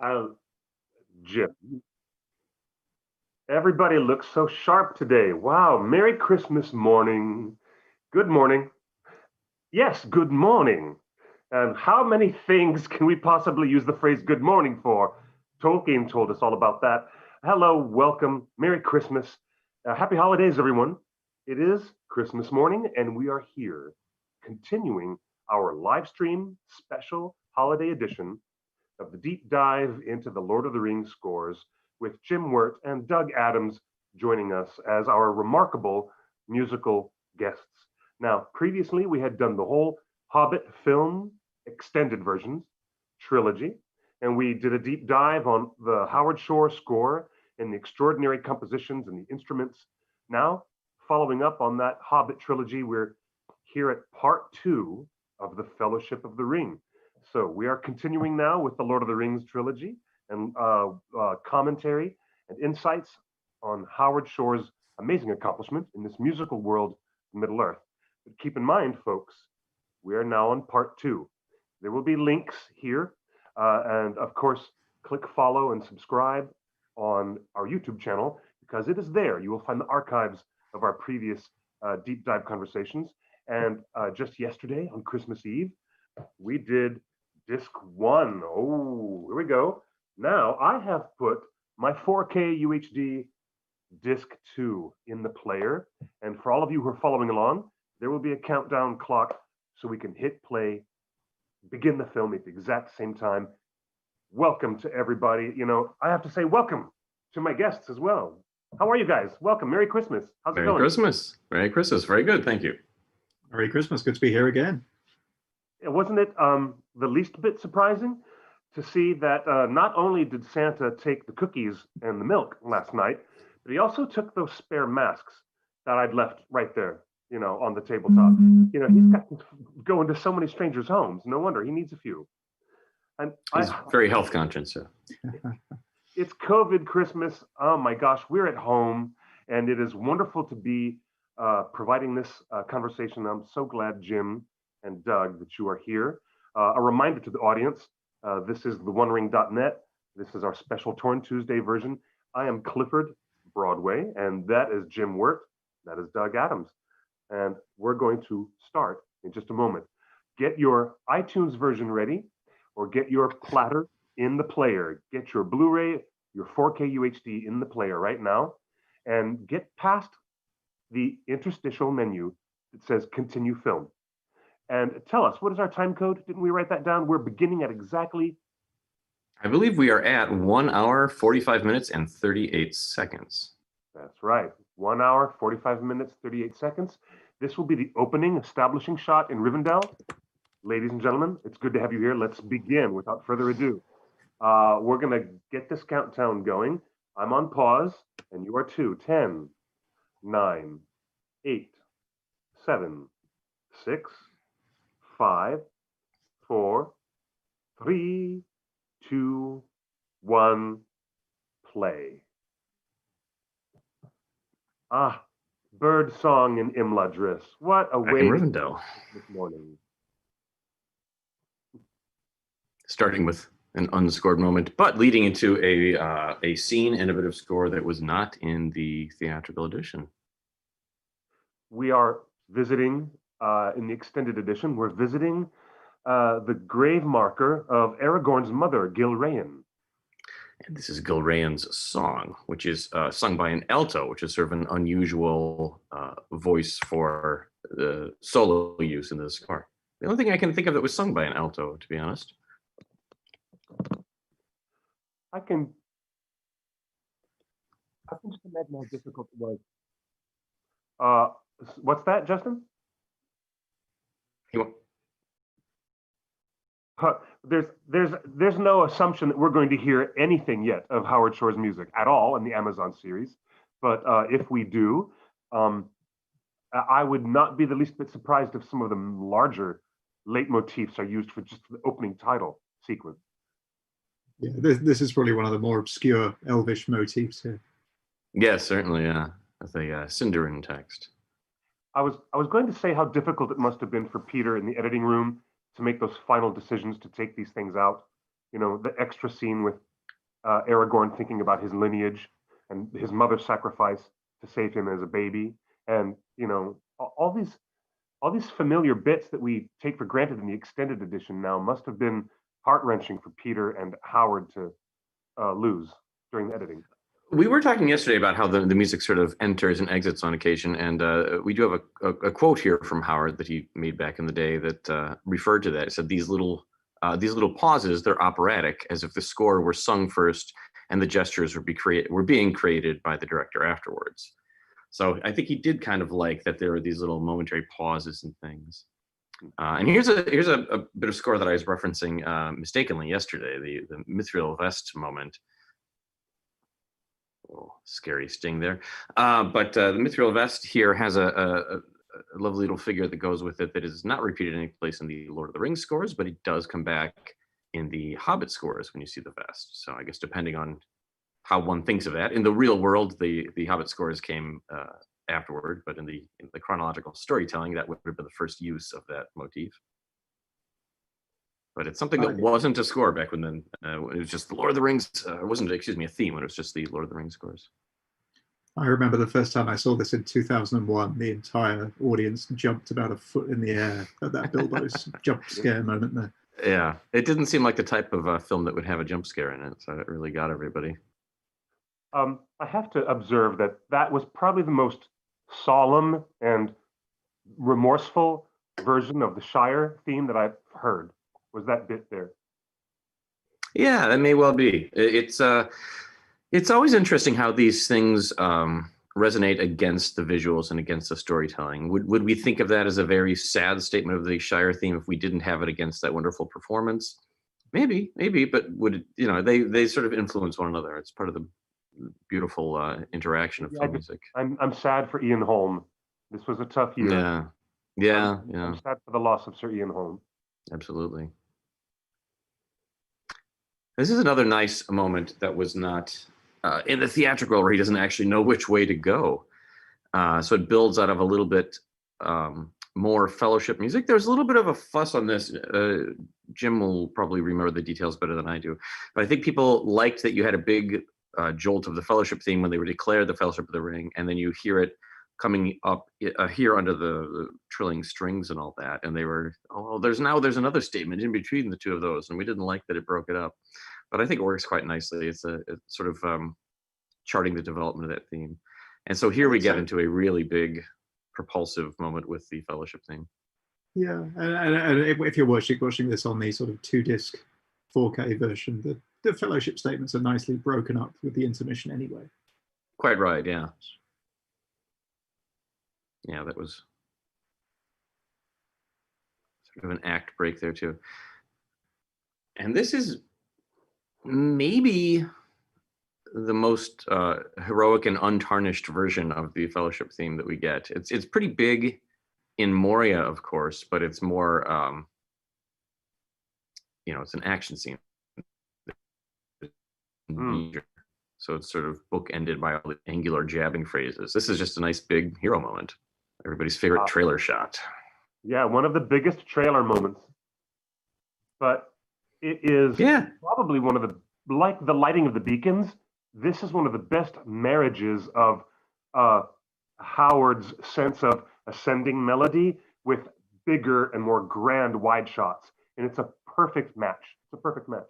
Uh, Jim, everybody looks so sharp today. Wow, Merry Christmas morning. Good morning. Yes, good morning. And how many things can we possibly use the phrase good morning for? Tolkien told us all about that. Hello, welcome, Merry Christmas. Happy holidays, everyone. It is Christmas morning, and we are here continuing our live stream special holiday edition of the deep dive into the Lord of the Rings scores with Jim Wirt and Doug Adams joining us as our remarkable musical guests. Now, previously we had done the whole Hobbit film extended versions trilogy, and we did a deep dive on the Howard Shore score and the extraordinary compositions and the instruments. Now, following up on that Hobbit trilogy, we're here at part 2 of the Fellowship of the Ring. So we are continuing now with the Lord of the Rings trilogy and commentary and insights on Howard Shore's amazing accomplishment in this musical world, Middle Earth. But keep in mind, folks, we are now on part 2. There will be links here, and of course, click follow and subscribe on our YouTube channel because it is there. You will find the archives of our previous deep dive conversations. And just yesterday on Christmas Eve, we did Disc 1. Oh, here we go. Now I have put my 4K UHD Disc 2 in the player. And for all of you who are following along, there will be a countdown clock so we can hit play, begin the film at the exact same time. Welcome to everybody. You know, I have to say welcome to my guests as well. How are you guys? Welcome. Merry Christmas. How's it going? Merry Christmas. Merry Christmas. Very good. Thank you. Merry Christmas. Good to be here again. Wasn't it the least bit surprising to see that not only did Santa take the cookies and the milk last night, but he also took those spare masks that I'd left right there, you know, on the tabletop. You know, he's got to go into so many strangers' homes. No wonder he needs a few. And he's very health conscious. Yeah. It's COVID Christmas. Oh my gosh, we're at home, and it is wonderful to be providing this conversation. I'm so glad, Jim and Doug, that you are here. A reminder to the audience, this is the OneRing.net. This is our special Torn Tuesday version. I am Clifford, Broadway, and that is Jim Wirt. That is Doug Adams. And we're going to start in just a moment. Get your iTunes version ready, or get your platter in the player. Get your Blu-ray, your 4K UHD in the player right now, and get past the interstitial menu that says continue film. And tell us, what is our time code? Didn't we write that down? We're beginning at exactly... I believe we are at 1 hour, 45 minutes, and 38 seconds. That's right. 1 hour, 45 minutes, 38 seconds. This will be the opening establishing shot in Rivendell. Ladies and gentlemen, it's good to have you here. Let's begin without further ado. We're going to get this countdown going. I'm on pause, and you are too. 10, 9, 8, 7, 6, 5, 4, 3, 2, 1, play. Ah, bird song in Imladris. What a way Rivendell this morning. Starting with an unscored moment, but leading into a scene and a bit of score that was not in the theatrical edition. We are visiting in the extended edition. We're visiting the grave marker of Aragorn's mother, Gilraen. And this is Gilraen's song, which is sung by an alto, which is sort of an unusual voice for the solo use in the score. The only thing I can think of that was sung by an alto, to be honest. I can just imagine how difficult it was. What's that, Justin? There's no assumption that we're going to hear anything yet of Howard Shore's music at all in the Amazon series. But if we do, I would not be the least bit surprised if some of the larger leitmotifs are used for just the opening title sequence. Yeah, this is probably one of the more obscure Elvish motifs here. Yes, certainly, yeah. With a Sindarin text. I was going to say how difficult it must have been for Peter in the editing room to make those final decisions to take these things out. You know, the extra scene with Aragorn thinking about his lineage and his mother's sacrifice to save him as a baby, and all these familiar bits that we take for granted in the extended edition now must have been heart-wrenching for Peter and Howard to lose during the editing. We were talking yesterday about how the music sort of enters and exits on occasion, and we do have a quote here from Howard that he made back in the day that referred to that. It said, these little pauses, they're operatic, as if the score were sung first and the gestures were being created by the director afterwards. So I think he did kind of like that there were these little momentary pauses and things. And here's a bit of score that I was referencing mistakenly yesterday, the Mithril Vest moment. Oh, scary sting there. But the Mithril Vest here has a lovely little figure that goes with it that is not repeated any place in the Lord of the Rings scores, but it does come back in the Hobbit scores when you see the vest. So I guess depending on how one thinks of that. In the real world, the Hobbit scores came afterward, but in the chronological storytelling, that would have been the first use of that motif. But it's something that wasn't a score back when then. It was just the Lord of the Rings. It wasn't, excuse me, a theme when it was just the Lord of the Rings scores. I remember the first time I saw this in 2001, the entire audience jumped about a foot in the air at that Bilbo's jump scare moment there. Yeah, it didn't seem like the type of film that would have a jump scare in it, so it really got everybody. I have to observe that was probably the most solemn and remorseful version of the Shire theme that I've heard. Was that bit there? Yeah, that may well be. It's always interesting how these things resonate against the visuals and against the storytelling. Would we think of that as a very sad statement of the Shire theme if we didn't have it against that wonderful performance? Maybe, but would they sort of influence one another? It's part of the beautiful interaction of film music. I'm sad for Ian Holm. This was a tough year. Yeah. I'm sad for the loss of Sir Ian Holm. Absolutely. This is another nice moment that was not in the theatrical, where he doesn't actually know which way to go. So it builds out of a little bit more Fellowship music. There's a little bit of a fuss on this. Jim will probably remember the details better than I do. But I think people liked that you had a big jolt of the Fellowship theme when they were declared the Fellowship of the Ring, and then you hear it coming up here under the trilling strings and all that, and they were, there's another statement in between the two of those, and we didn't like that it broke it up, but I think it works quite nicely. It's sort of charting the development of that theme, and so here we get into a really big propulsive moment with the Fellowship theme. Yeah, and if you're watching this on the sort of 2-disc 4K version, the Fellowship statements are nicely broken up with the intermission anyway. Quite right, yeah. Yeah, that was sort of an act break there too. And this is maybe the most heroic and untarnished version of the Fellowship theme that we get. It's pretty big in Moria, of course, but it's more, it's an action scene. So it's sort of bookended by all the angular jabbing phrases. This is just a nice big hero moment. Everybody's favorite trailer shot. Yeah, one of the biggest trailer moments. But it is probably one of like the lighting of the beacons, this is one of the best marriages of Howard's sense of ascending melody with bigger and more grand wide shots. And it's a perfect match. It's a perfect match.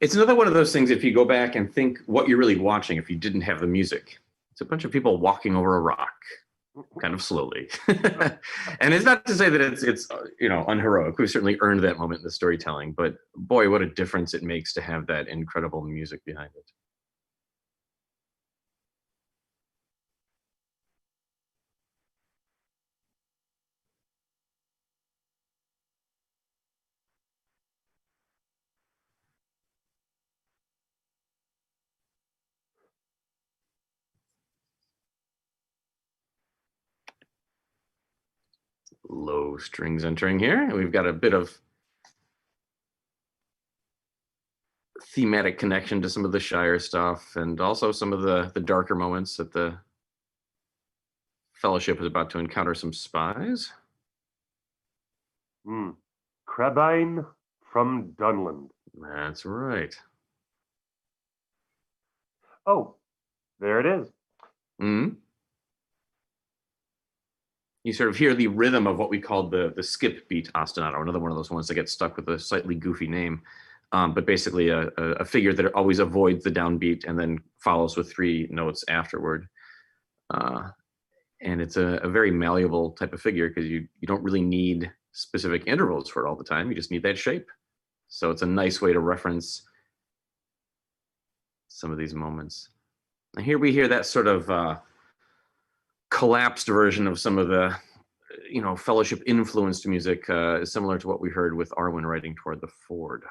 It's another one of those things, if you go back and think what you're really watching if you didn't have the music. It's a bunch of people walking over a rock, kind of slowly. And it's not to say that it's unheroic. We've certainly earned that moment in the storytelling, but boy, what a difference it makes to have that incredible music behind it. Low strings entering here, and we've got a bit of thematic connection to some of the Shire stuff, and also some of the darker moments that the Fellowship is about to encounter some spies. Crabine from Dunland. That's right. Oh, there it is. Mhm. You sort of hear the rhythm of what we call the skip beat ostinato, another one of those ones that gets stuck with a slightly goofy name, but basically a figure that always avoids the downbeat and then follows with 3 notes afterward. And it's a very malleable type of figure because you don't really need specific intervals for it all the time. You just need that shape. So it's a nice way to reference some of these moments. And here we hear that sort of collapsed version of some of the fellowship influenced music, similar to what we heard with Arwen riding toward the ford.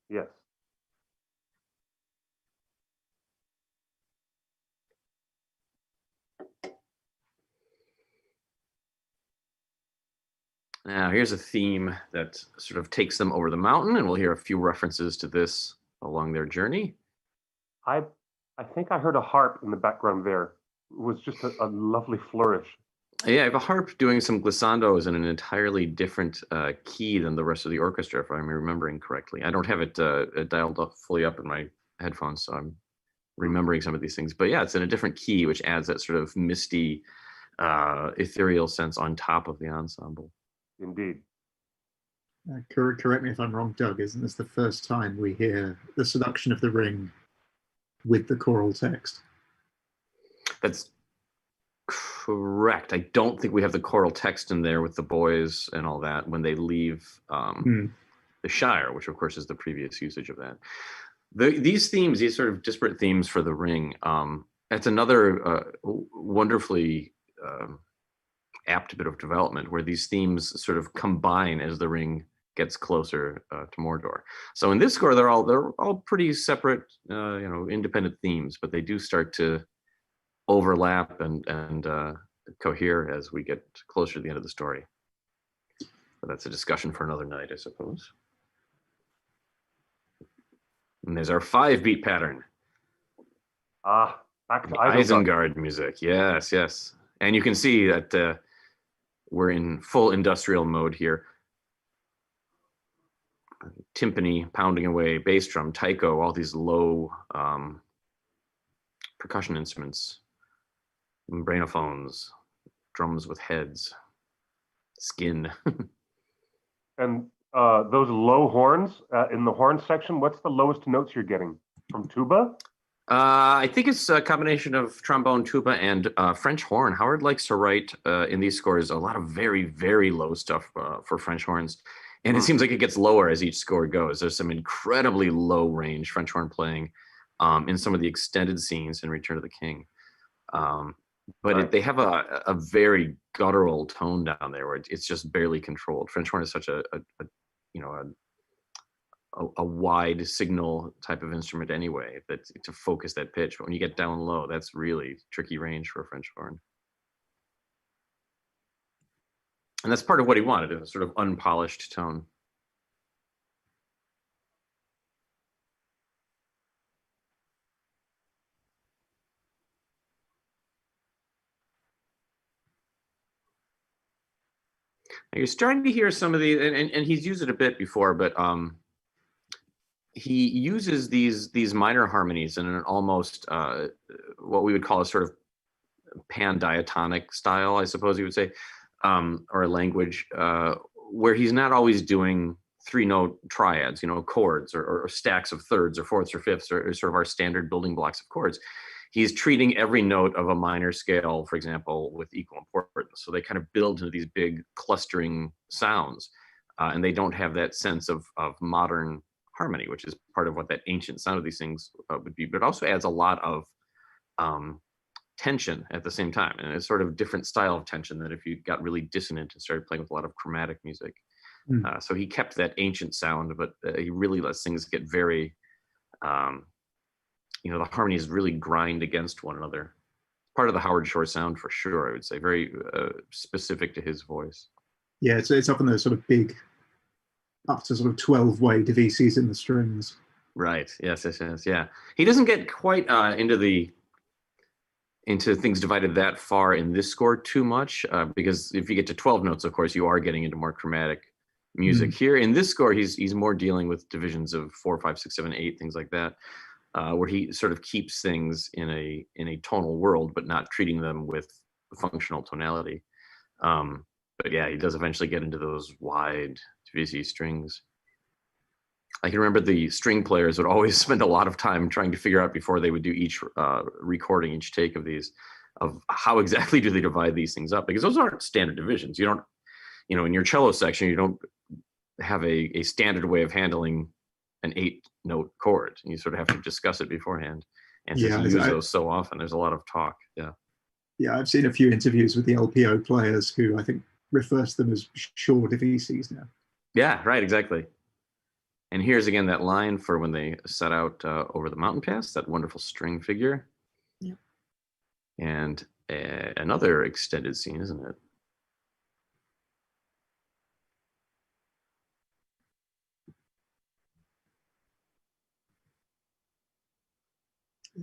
Yes. Now here's a theme that sort of takes them over the mountain, and we'll hear a few references to this along their journey. I think I heard a harp in the background there. It was just a lovely flourish. Yeah, I have a harp doing some glissandos in an entirely different key than the rest of the orchestra, if I'm remembering correctly. I don't have it dialed up fully up in my headphones, so I'm remembering some of these things. But yeah, it's in a different key, which adds that sort of misty, ethereal sense on top of the ensemble. Indeed. Correct me if I'm wrong, Doug. Isn't this the first time we hear the seduction of the ring with the choral text? That's correct. I don't think we have the choral text in there with the boys and all that when they leave the Shire, which of course is the previous usage of that. These themes, these sort of disparate themes for the ring, that's another wonderfully apt bit of development where these themes sort of combine as the ring gets closer to Mordor. So in this score, they're all pretty separate, independent themes, but they do start to overlap and cohere as we get closer to the end of the story. But that's a discussion for another night, I suppose. And there's our 5-beat pattern. Back to Isengard music. Yes, yes. And you can see that we're in full industrial mode here. Timpani pounding away, bass drum, taiko, all these low percussion instruments, brainophones, drums with heads, skin. And those low horns in the horn section, what's the lowest notes you're getting? From tuba? I think it's a combination of trombone, tuba, and French horn. Howard likes to write in these scores a lot of very, very low stuff for French horns. And it seems like it gets lower as each score goes. There's some incredibly low range French horn playing in some of the extended scenes in Return of the King. But they have a very guttural tone down there where it's just barely controlled. French horn is such a wide signal type of instrument anyway, that to focus that pitch. But when you get down low, that's really tricky range for a French horn. And that's part of what he wanted, a sort of unpolished tone. Now you're starting to hear some of the, and he's used it a bit before, but he uses these minor harmonies in an almost what we would call a sort of pan-diatonic style, I suppose you would say, or a language where he's not always doing 3-note triads, chords or stacks of thirds or fourths or fifths or sort of our standard building blocks of chords. He's treating every note of a minor scale, for example, with equal importance. So they kind of build into these big clustering sounds, and they don't have that sense of modern harmony, which is part of what that ancient sound of these things would be. But it also adds a lot of tension at the same time, and it's sort of different style of tension than if you got really dissonant and started playing with a lot of chromatic music. So he kept that ancient sound, but he really lets things get very the harmonies really grind against one another. Part of the Howard Shore sound for sure, I would say, very specific to his voice. Yeah, it's often those sort of big, up to sort of 12-way DVCs in the strings. Right, yes, yeah. He doesn't get quite into things divided that far in this score too much, because if you get to 12 notes, of course, you are getting into more chromatic music. Here in this score, he's more dealing with divisions of 4, 5, 6, 7, 8, things like that. where he sort of keeps things in a tonal world, but not treating them with functional tonality. But yeah, he does eventually get into those wide, busy strings. I can remember the string players would always spend a lot of time trying to figure out before they would do each recording, each take of these, of how exactly do they divide these things up, because those aren't standard divisions. You don't, in your cello section, you don't have a standard way of handling an 8-note chord. You sort of have to discuss it beforehand. And since you use those so often, there's a lot of talk. Yeah. Yeah, I've seen a few interviews with the LPO players who I think refer to them as short divises now. Yeah, right, exactly. And here's again that line for when they set out over the mountain pass, that wonderful string figure. Yeah. And another extended scene, isn't it?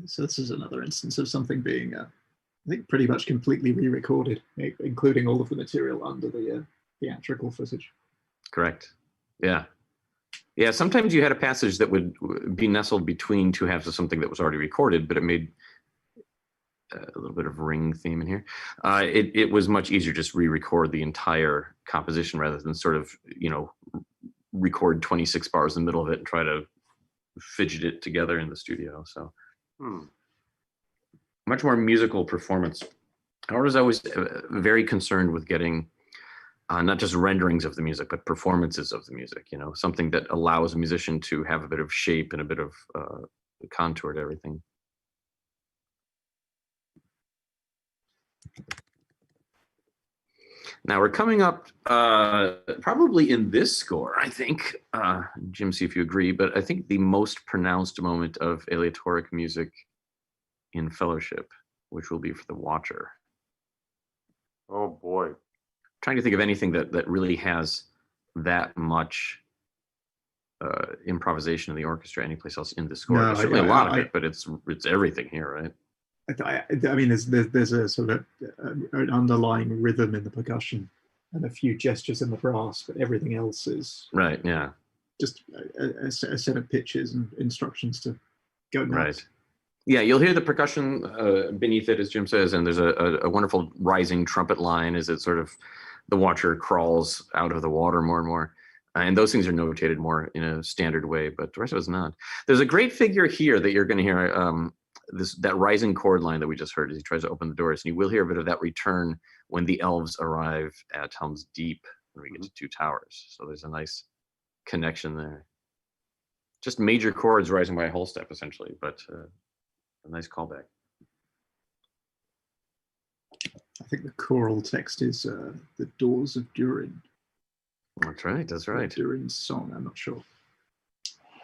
So this is another instance of something being, I think, pretty much completely re-recorded, including all of the material under the theatrical footage. Correct. Yeah. Yeah, sometimes you had a passage that would be nestled between two halves of something that was already recorded, but it made a little bit of ring theme in here. It was much easier just re-record the entire composition rather than sort of, record 26 bars in the middle of it and try to fidget it together in the studio. So much more musical performance. I was always very concerned with getting not just renderings of the music, but performances of the music, something that allows a musician to have a bit of shape and a bit of contour to everything. Now we're coming up probably in this score, I think, Jim, see if you agree, but I think the most pronounced moment of aleatoric music in Fellowship, which will be for the Watcher. Oh boy. Trying to think of anything that really has that much improvisation in the orchestra anyplace else in the score. No, there's certainly a lot of it, but it's everything here, right? I mean, there's a sort of an underlying rhythm in the percussion and a few gestures in the brass, but everything else is right. Yeah, just a set of pitches and instructions to go nuts. Right. Yeah, you'll hear the percussion beneath it, as Jim says, and there's a wonderful rising trumpet line as it sort of the Watcher crawls out of the water more and more. And those things are notated more in a standard way, but the rest of it's not. There's a great figure here that you're going to hear. That rising chord line that we just heard as he tries to open the doors, and you will hear a bit of that return when the elves arrive at Helm's Deep when we get to Two Towers. So there's a nice connection there. Just major chords rising by a whole step, essentially, but a nice callback. I think the choral text is the Doors of Durin. That's right. That's right. Durin's song. I'm not sure.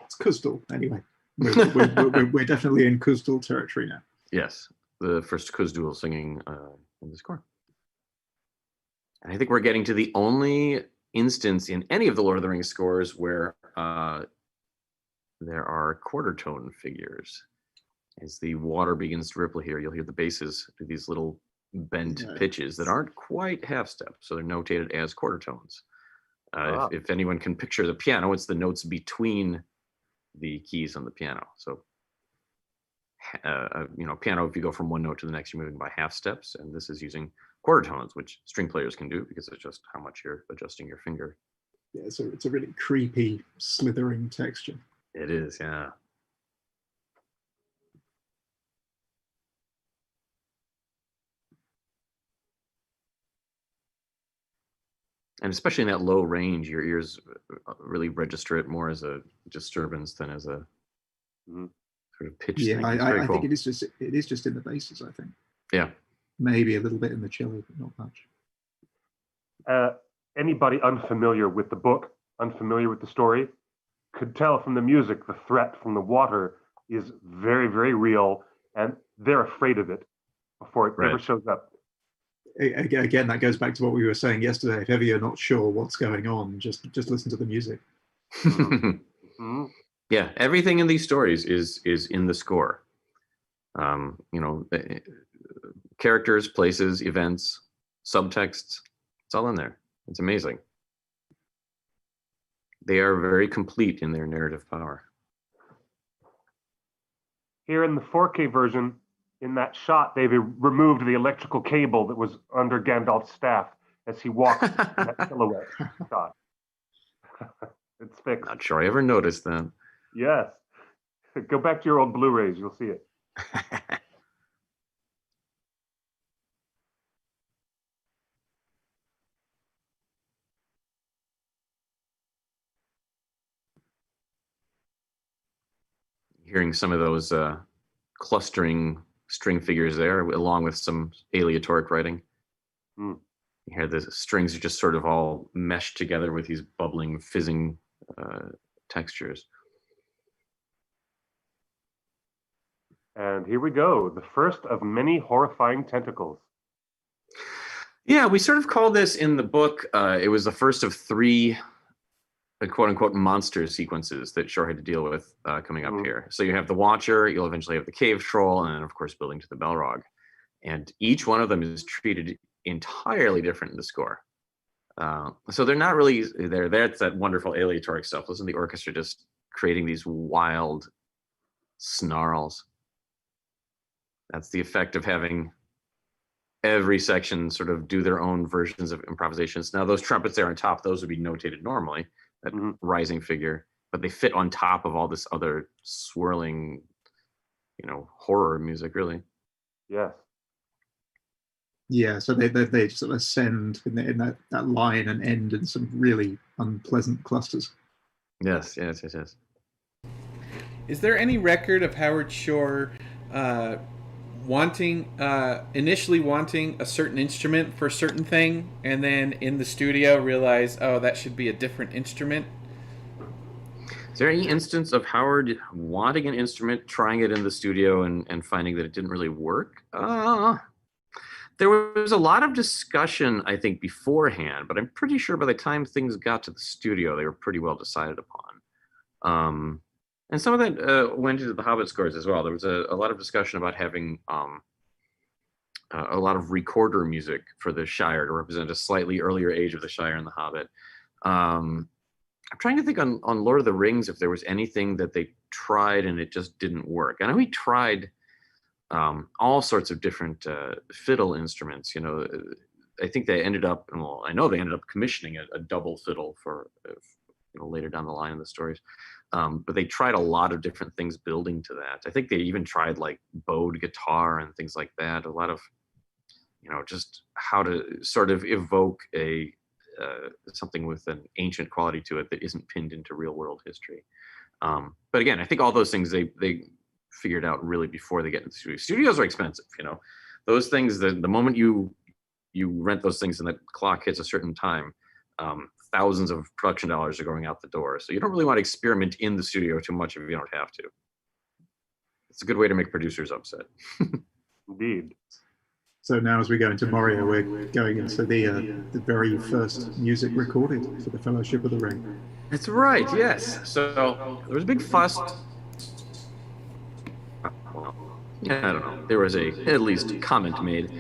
It's Khazad-dum, anyway. We're definitely in Khazad-dum territory now. Yes, the first Khazad-dum singing in the score. And I think we're getting to the only instance in any of the Lord of the Rings scores where there are quarter tone figures. As the water begins to ripple here, you'll hear the basses do these little bent pitches that aren't quite half steps, so they're notated as quarter tones. If anyone can picture the piano, it's the notes between the keys on the piano. So, piano, if you go from one note to the next, you're moving by half steps, and this is using quarter tones, which string players can do because it's just how much you're adjusting your finger. Yeah, so it's a really creepy, slithering texture. It is, yeah. And especially in that low range, your ears really register it more as a disturbance than as a sort of pitch thing. I think it is just in the basses, I think. Yeah. Maybe a little bit in the cello, but not much. Anybody unfamiliar with the book, unfamiliar with the story, could tell from the music the threat from the water is very, very real, and they're afraid of it before it ever shows up. Again, that goes back to what we were saying yesterday. If ever you're not sure what's going on, just listen to the music. Yeah, everything in these stories is in the score. Characters, places, events, subtexts, it's all in there. It's amazing. They are very complete in their narrative power. Here in the 4K version, in that shot, they've removed the electrical cable that was under Gandalf's staff as he walks in that silhouette shot. It's fixed. Not sure I ever noticed that. Yes. Go back to your old Blu-rays, you'll see it. Hearing some of those clustering string figures there, along with some aleatoric writing. Mm. You hear the strings are just sort of all meshed together with these bubbling, fizzing textures. And here we go, the first of many horrifying tentacles. Yeah, we sort of call this in the book, it was the first of 3 quote-unquote monster sequences that Shore had to deal with coming up here. So you have the Watcher, you'll eventually have the Cave Troll, and then, of course, building to the Balrog. And each one of them is treated entirely different in the score. So they're not really, that's that wonderful aleatoric stuff. Listen to the orchestra just creating these wild snarls. That's the effect of having every section sort of do their own versions of improvisations. Now, those trumpets there on top, those would be notated normally, that rising figure, but they fit on top of all this other swirling, horror music, really. Yes. Yeah, so they just sort of ascend in that line and end in some really unpleasant clusters. Yes. Is there any record of Howard Shore initially wanting a certain instrument for a certain thing, and then in the studio realize, oh, that should be a different instrument? Is there any instance of Howard wanting an instrument, trying it in the studio, and finding that it didn't really work? There was a lot of discussion, I think, beforehand, but I'm pretty sure by the time things got to the studio, they were pretty well decided upon. And some of that went into the Hobbit scores as well. There was a lot of discussion about having a lot of recorder music for the Shire to represent a slightly earlier age of the Shire and the Hobbit. I'm trying to think on Lord of the Rings if there was anything that they tried and it just didn't work. I know he tried all sorts of different fiddle instruments. I think they ended up, I know they ended up commissioning a double fiddle for later down the line in the stories. But they tried a lot of different things building to that. I think they even tried like bowed guitar and things like that. A lot of, just how to sort of evoke a something with an ancient quality to it that isn't pinned into real world history. But again, I think all those things they figured out really before they get into the studio. Studios are expensive, those things. The moment you rent those things and the clock hits a certain time, thousands of production dollars are going out the door. So you don't really want to experiment in the studio too much if you don't have to. It's a good way to make producers upset. Indeed. So now as we go into Moria, we're going into the very first music recorded for the Fellowship of the Ring. That's right, yes. So there was a big fuss. I don't know. There was at least comment made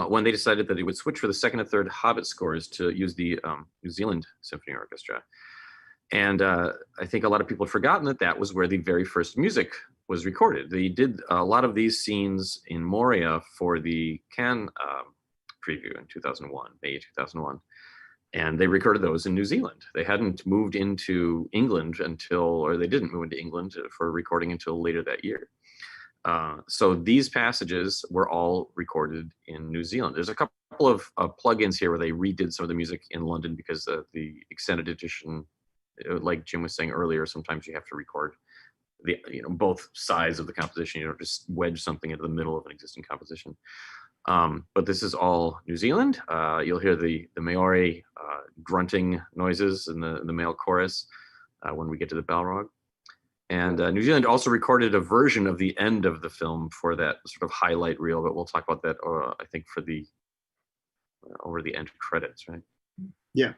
when they decided that they would switch for the second and third Hobbit scores to use the New Zealand Symphony Orchestra. And I think a lot of people have forgotten that was where the very first music was recorded. They did a lot of these scenes in Moria for the Cannes preview in 2001, May 2001. And they recorded those in New Zealand. They hadn't moved into England they didn't move into England for recording until later that year. So these passages were all recorded in New Zealand. There's a couple of plugins here where they redid some of the music in London because the extended edition, like Jim was saying earlier, sometimes you have to record both sides of the composition. You don't just wedge something into the middle of an existing composition. But this is all New Zealand. You'll hear the Maori grunting noises in the male chorus when we get to the Balrog. And New Zealand also recorded a version of the end of the film for that sort of highlight reel, but we'll talk about that, I think, for over the end credits, right? Yeah.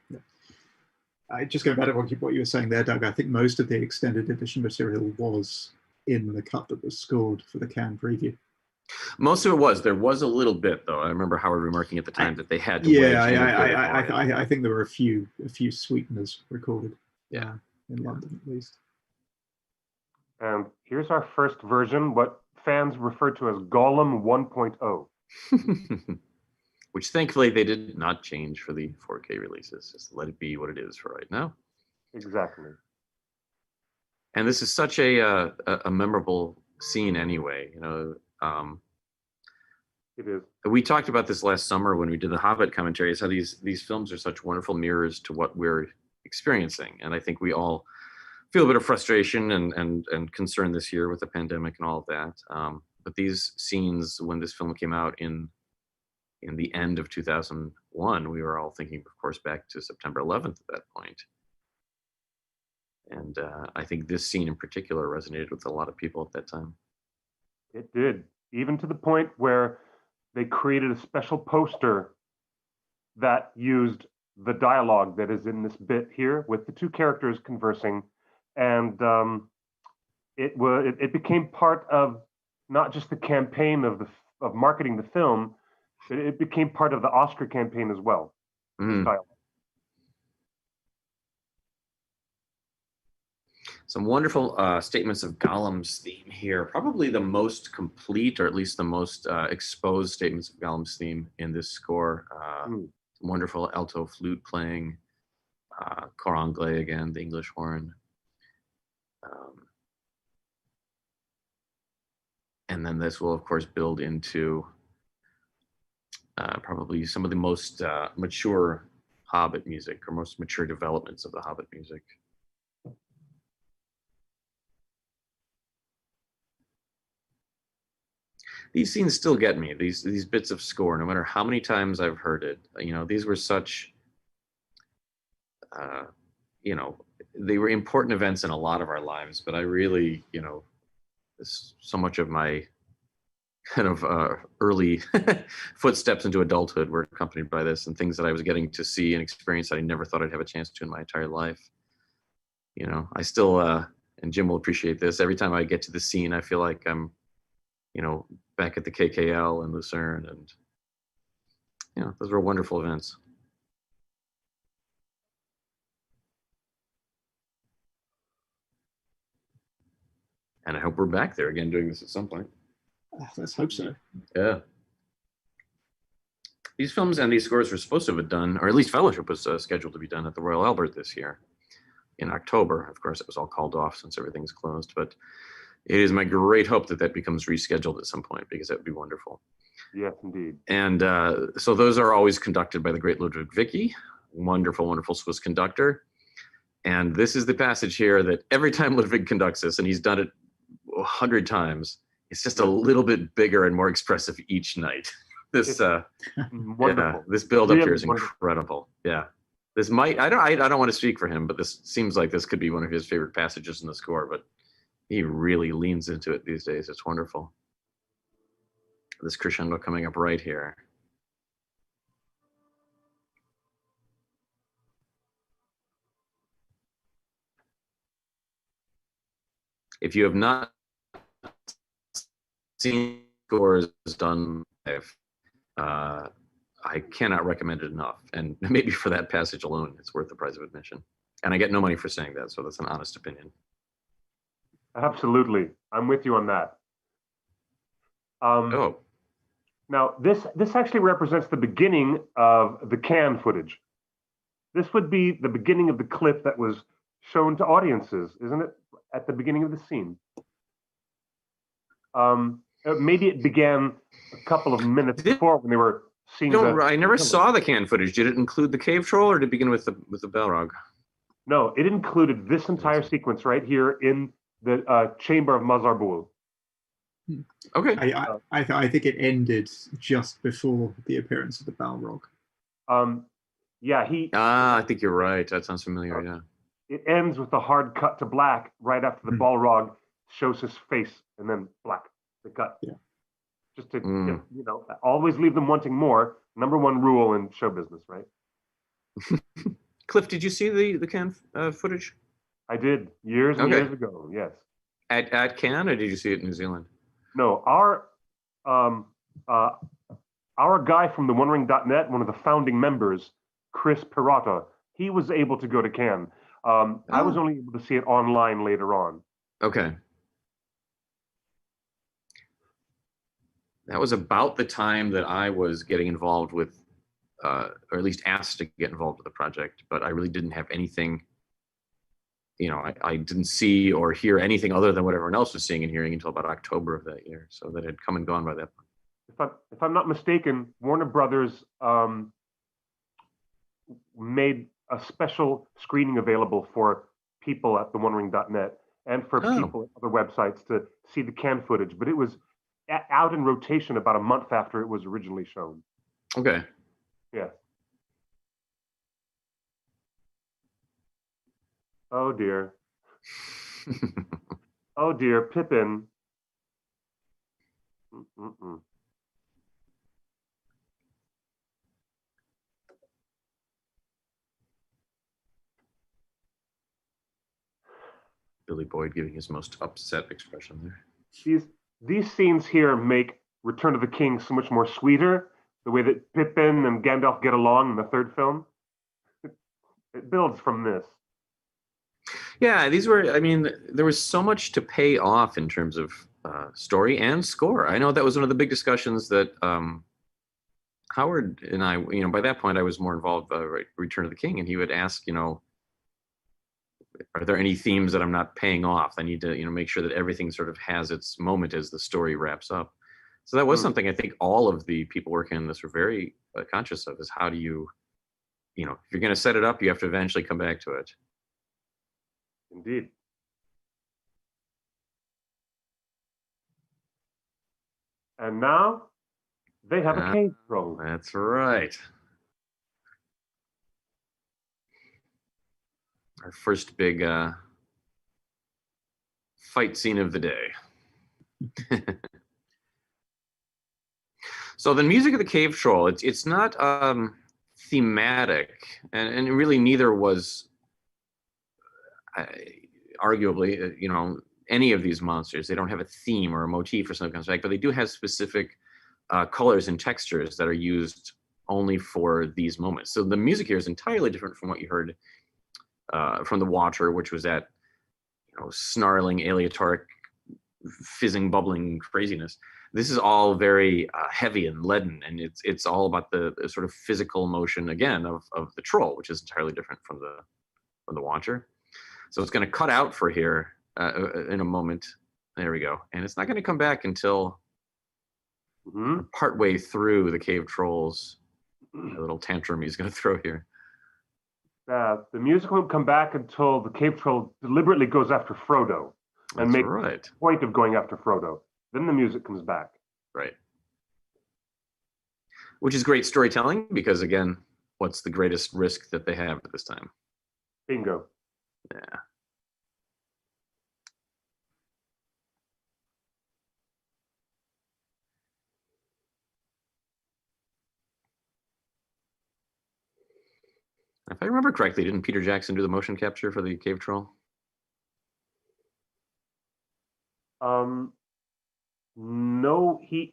Just going back to what you were saying there, Doug, I think most of the extended edition material was in the cut that was scored for the Cannes preview. Most of it was. There was a little bit, though. I remember Howard remarking at the time that they had to. I think there were a few sweeteners recorded. Yeah, in London at least. And here's our first version, what fans refer to as Gollum 1.0. Which thankfully they did not change for the 4K releases. Just let it be what it is for right now. Exactly. And this is such a memorable scene anyway. It is. We talked about this last summer when we did the Hobbit commentaries, how these films are such wonderful mirrors to what we're experiencing. And I think we all feel a bit of frustration and concern this year with the pandemic and all of that. But these scenes, when this film came out in the end of 2001, we were all thinking, of course, back to September 11th at that point. And I think this scene in particular resonated with a lot of people at that time. It did, even to the point where they created a special poster that used the dialogue that is in this bit here with the two characters conversing. And it became part of not just the campaign of marketing the film, but it became part of the Oscar campaign as well. This dialogue. Some wonderful statements of Gollum's theme here. Probably the most complete, or at least the most exposed statements of Gollum's theme in this score. Wonderful alto flute playing, cor anglais again, the English horn. And then this will, of course, build into probably some of the most mature Hobbit music, or most mature developments of the Hobbit music. These scenes still get me, these bits of score, no matter how many times I've heard it. These were such, they were important events in a lot of our lives, but I really, so much of my kind of early footsteps into adulthood were accompanied by this, and things that I was getting to see and experience that I never thought I'd have a chance to in my entire life. I still, and Jim will appreciate this, every time I get to the scene, I feel like I'm, back at the KKL and Lucerne, and those were wonderful events. And I hope we're back there again doing this at some point. Let's hope so. Yeah. These films and these scores were supposed to have been done, or at least Fellowship was scheduled to be done at the Royal Albert this year in October. Of course, it was all called off since everything's closed, but it is my great hope that that becomes rescheduled at some point, because that would be wonderful. Yes, indeed. And so those are always conducted by the great Ludwig Vicky, wonderful, wonderful Swiss conductor. And this is the passage here that every time Ludwig conducts this, and he's done it 100 times, it's just a little bit bigger and more expressive each night. This wonderful. This build up Really here is wonderful. incredible. Yeah. This might, I don't want to speak for him, but this seems like this could be one of his favorite passages in the score, but he really leans into it these days. It's wonderful. This crescendo coming up right here. If you have not seen scores done live, I cannot recommend it enough. And maybe for that passage alone, it's worth the price of admission. And I get no money for saying that, so that's an honest opinion. Absolutely. I'm with you on that. Now, this actually represents the beginning of the Cannes footage. This would be the beginning of the clip that was shown to audiences, isn't it? At the beginning of the scene. Maybe it began a couple of minutes before when they were seeing I never saw the Cannes footage. Did it include the cave troll, or did it begin with the Balrog? No, it included this entire sequence right here in the chamber of Mazarbul. Okay. I think it ended just before the appearance of the Balrog. Yeah, I think you're right. That sounds familiar. Yeah. It ends with a hard cut to black right after the Balrog shows his face, and then black. The cut. Yeah. Just to always leave them wanting more. Number one rule in show business, right? Cliff, did you see the Cannes footage? I did years and years ago. Yes. At Cannes, or did you see it in New Zealand? No, our guy from the OneRing.net, one of the founding members, Chris Pirata, he was able to go to Cannes. I was only able to see it online later on. Okay. that was about the time that I was getting involved with, or at least asked to get involved with the project, but I really didn't have anything, I didn't see or hear anything other than what everyone else was seeing and hearing until about October of that year. So that had come and gone by that point. If I'm not mistaken, Warner Brothers made a special screening available for people at thewondering.net and for people at other websites to see the canned footage, but it was out in rotation about a month after it was originally shown. Okay. Yeah. Oh dear. Oh dear, Pippin. Mm-mm-mm. Billy Boyd giving his most upset expression there. These scenes here make Return of the King so much more sweeter. The way that Pippin and Gandalf get along in the third film. It builds from this. Yeah, there was so much to pay off in terms of story and score. I know that was one of the big discussions that Howard and I, by that point I was more involved with Return of the King, and he would ask, are there any themes that I'm not paying off? I need to, make sure that everything sort of has its moment as the story wraps up. So that was something I think all of the people working on this were very conscious of, is how do you, if you're going to set it up, you have to eventually come back to it. Indeed. And now they have a cave troll. That's right. Our first big fight scene of the day. So the music of the cave troll, it's not thematic, and really neither was arguably, any of these monsters. They don't have a theme or a motif or something comes back, but they do have specific colors and textures that are used only for these moments. So the music here is entirely different from what you heard from The Watcher, which was that snarling, aleatoric, fizzing, bubbling craziness. This is all very heavy and leaden, and it's all about the sort of physical motion again of the troll, which is entirely different from the Watcher. So it's going to cut out for here in a moment. There we go, and it's not going to come back until partway through the cave troll's little tantrum he's going to throw here. The music won't come back until the cave troll deliberately goes after Frodo and makes a point of going after Frodo. Then the music comes back. Right. Which is great storytelling because, again, what's the greatest risk that they have at this time? Bingo. Yeah. If I remember correctly, didn't Peter Jackson do the motion capture for the cave troll? No, he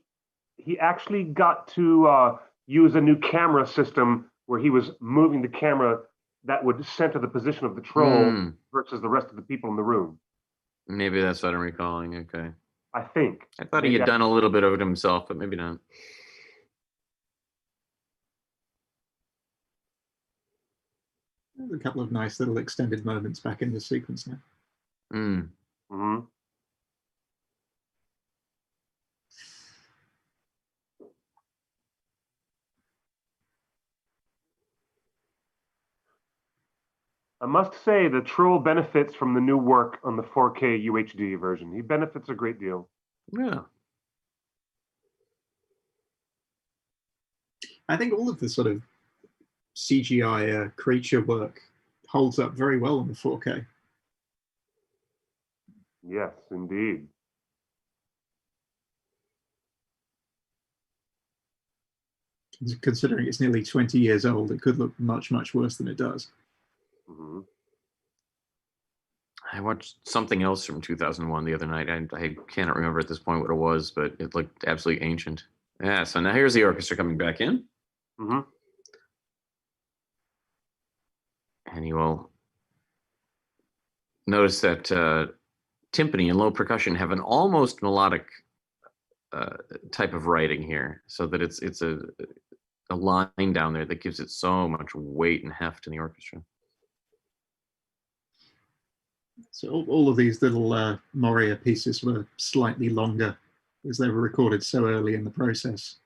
actually got to use a new camera system where he was moving the camera that would center the position of the troll versus the rest of the people in the room. Maybe that's what I'm recalling. Okay. I think. I thought he had done a little bit of it himself, but maybe not. A couple of nice little extended moments back in the sequence now. Mm-hmm. I must say the troll benefits from the new work on the 4K UHD version. He benefits a great deal. Yeah. I think all of the sort of CGI creature work holds up very well on the 4K. Yes, indeed. Considering it's nearly 20 years old, it could look much, much worse than it does. Mm-hmm. I watched something else from 2001 the other night. I cannot remember at this point what it was, but it looked absolutely ancient. Yeah, so now here's the orchestra coming back in. Mm-hmm. And you will notice that timpani and low percussion have an almost melodic type of writing here, so that it's a line down there that gives it so much weight and heft in the orchestra. So all of these little Moria pieces were slightly longer, as they were recorded so early in the process.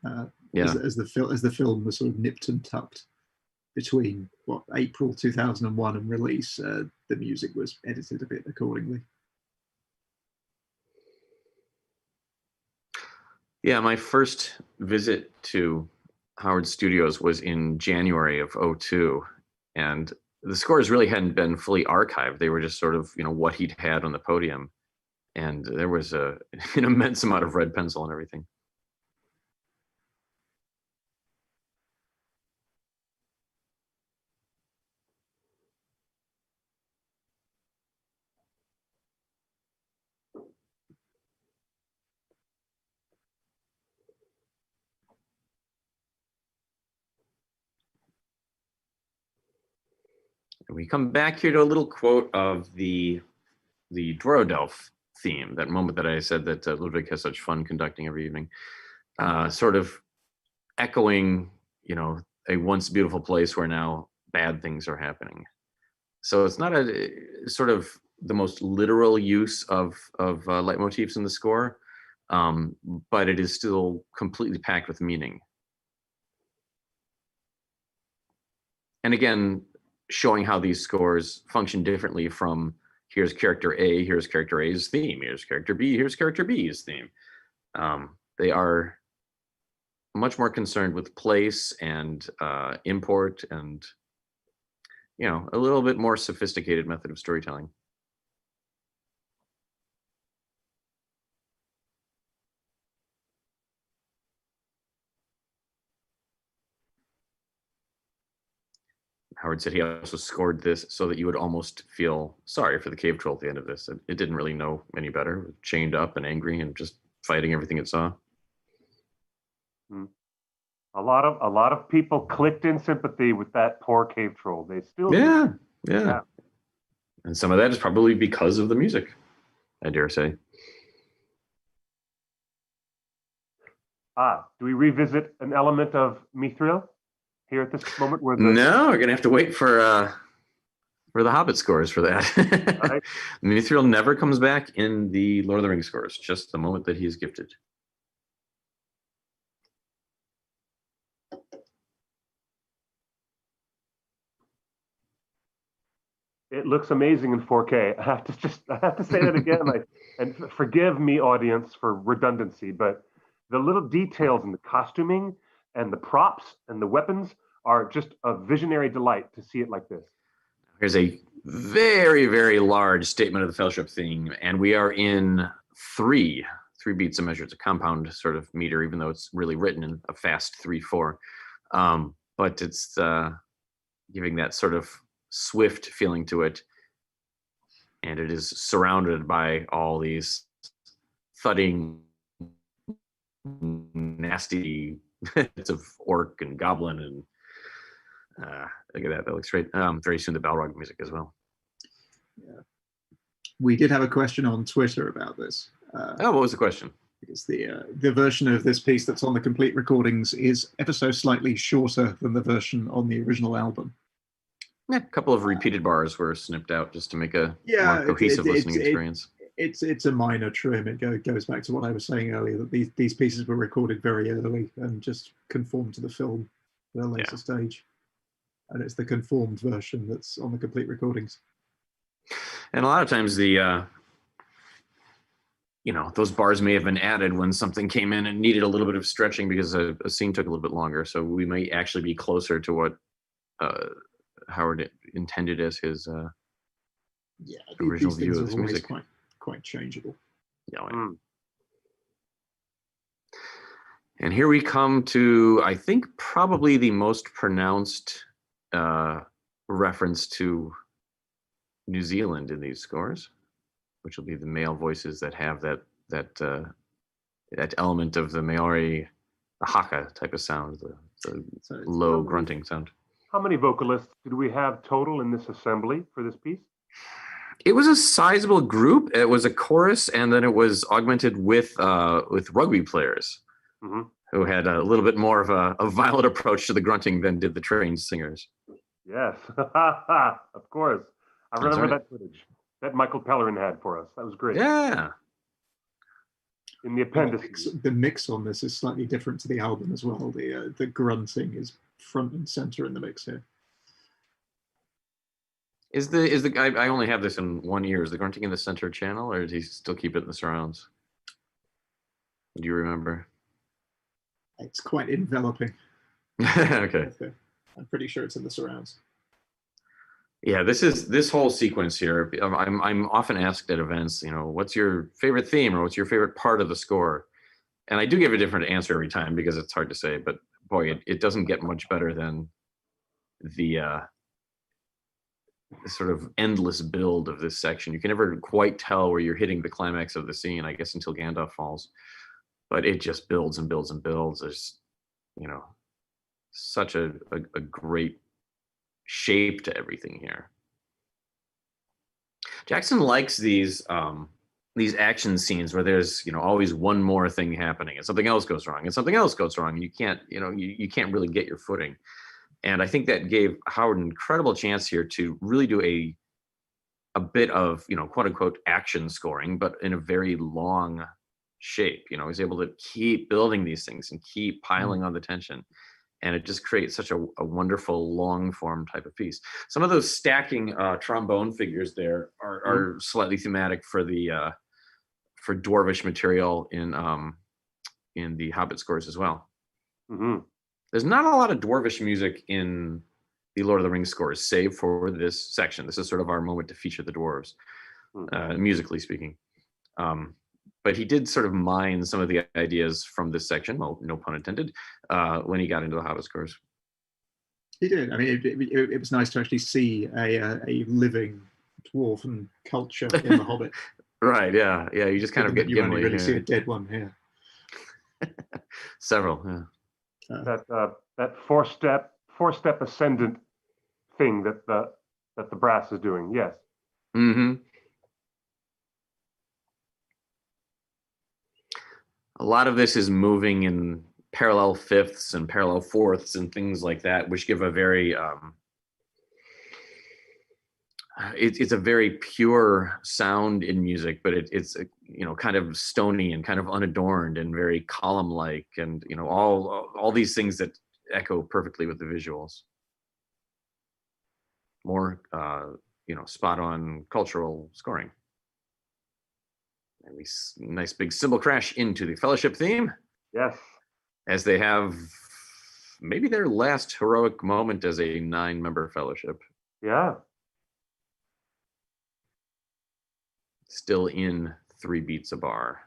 As the film was sort of nipped and tucked between April 2001 and release, the music was edited a bit accordingly. Yeah, my first visit to Howard Studios was in January of '02, and the scores really hadn't been fully archived. They were just sort of, what he'd had on the podium, and there was an immense amount of red pencil and everything. We come back here to a little quote of the Dworodelf theme, that moment that I said that Ludwig has such fun conducting every evening, sort of echoing, a once beautiful place where now bad things are happening. So it's not a sort of the most literal use of leitmotifs in the score, but it is still completely packed with meaning. And again, showing how these scores function differently from here's character A, here's character A's theme, here's character B, here's character B's theme. They are much more concerned with place and import and, a little bit more sophisticated method of storytelling. Howard said he also scored this so that you would almost feel sorry for the cave troll at the end of this. It didn't really know any better. It was chained up and angry and just fighting everything it saw. A lot of people clicked in sympathy with that poor cave troll. They still yeah. And some of that is probably because of the music, I dare say. Do we revisit an element of Mithril here at this moment? No, we're gonna have to wait for the Hobbit scores for that. Right. Mithril never comes back in the Lord of the Rings scores, just the moment that he is gifted. It looks amazing in 4K. I have to say that again. And forgive me, audience, for redundancy, but the little details in the costuming and the props and the weapons are just a visionary delight to see it like this. Here's a very, very large statement of the Fellowship theme, and we are in three beats a measure. It's a compound sort of meter, even though it's really written in a fast 3/4. But it's giving that sort of swift feeling to it, and it is surrounded by all these thudding, nasty bits of orc and goblin, and look at that looks great. Very soon the Balrog music as well. Yeah, we did have a question on Twitter about this. What was the question? Because the version of this piece that's on the complete recordings is ever so slightly shorter than the version on the original album. Yeah, a couple of repeated bars were snipped out just to make a more cohesive listening experience. It's a minor trim. It goes back to what I was saying earlier, that these pieces were recorded very early and just conformed to the film at a later stage. And it's the conformed version that's on the complete recordings. And a lot of times the those bars may have been added when something came in and needed a little bit of stretching because a scene took a little bit longer. So we may actually be closer to what Howard intended as his original view of this music. Quite changeable. Yeah. And here we come to, I think, probably the most pronounced reference to New Zealand in these scores, which will be the male voices that have that element of the Maori, the haka type of sound, the low grunting sound. How many vocalists did we have total in this assembly for this piece? It was a sizable group. It was a chorus, and then it was augmented with rugby players who had a little bit more of a violent approach to the grunting than did the trained singers. Yes, of course. I remember right. that footage that Michael Pellerin had for us. That was great. Yeah. In the appendix. The mix on this is slightly different to the album as well. The grunting is front and center in the mix here. Is the I only have this in one ear. Is the grunting in the center channel, or does he still keep it in the surrounds? Do you remember? It's quite enveloping. Okay. I'm pretty sure it's in the surrounds. Yeah, this whole sequence here. I'm often asked at events, what's your favorite theme or what's your favorite part of the score? And I do give a different answer every time because it's hard to say. But boy, it doesn't get much better than the sort of endless build of this section. You can never quite tell where you're hitting the climax of the scene, I guess, until Gandalf falls. But it just builds and builds and builds. There's, such a great shape to everything here. Jackson likes these action scenes where there's always one more thing happening and something else goes wrong and something else goes wrong and you can't you can't really get your footing. And I think that gave Howard an incredible chance here to really do a bit of quote unquote action scoring, but in a very long shape. He's able to keep building these things and keep piling on the tension. And it just creates such a wonderful long form type of piece. Some of those stacking trombone figures there are slightly thematic for the for dwarvish material in the Hobbit scores as well. Mm-hmm. There's not a lot of dwarvish music in the Lord of the Rings scores, save for this section. This is sort of our moment to feature the dwarves, musically speaking. But he did sort of mine some of the ideas from this section, well, no pun intended, when he got into the Hobbit scores. He did. I mean, it was nice to actually see a living dwarven culture in the Hobbit. Right, yeah. You just kind of get you Gimli. only really see a dead one here. Several, yeah. That four-step ascendant thing that the brass is doing, yes. Mm-hmm. A lot of this is moving in parallel fifths and parallel fourths and things like that, which give a very it's a very pure sound in music, but it's kind of stony and kind of unadorned and very column-like, and all these things that echo perfectly with the visuals. More spot-on cultural scoring. And we nice big cymbal crash into the Fellowship theme. Yes. As they have maybe their last heroic moment as a 9-member Fellowship. Yeah. Still in 3 beats a bar.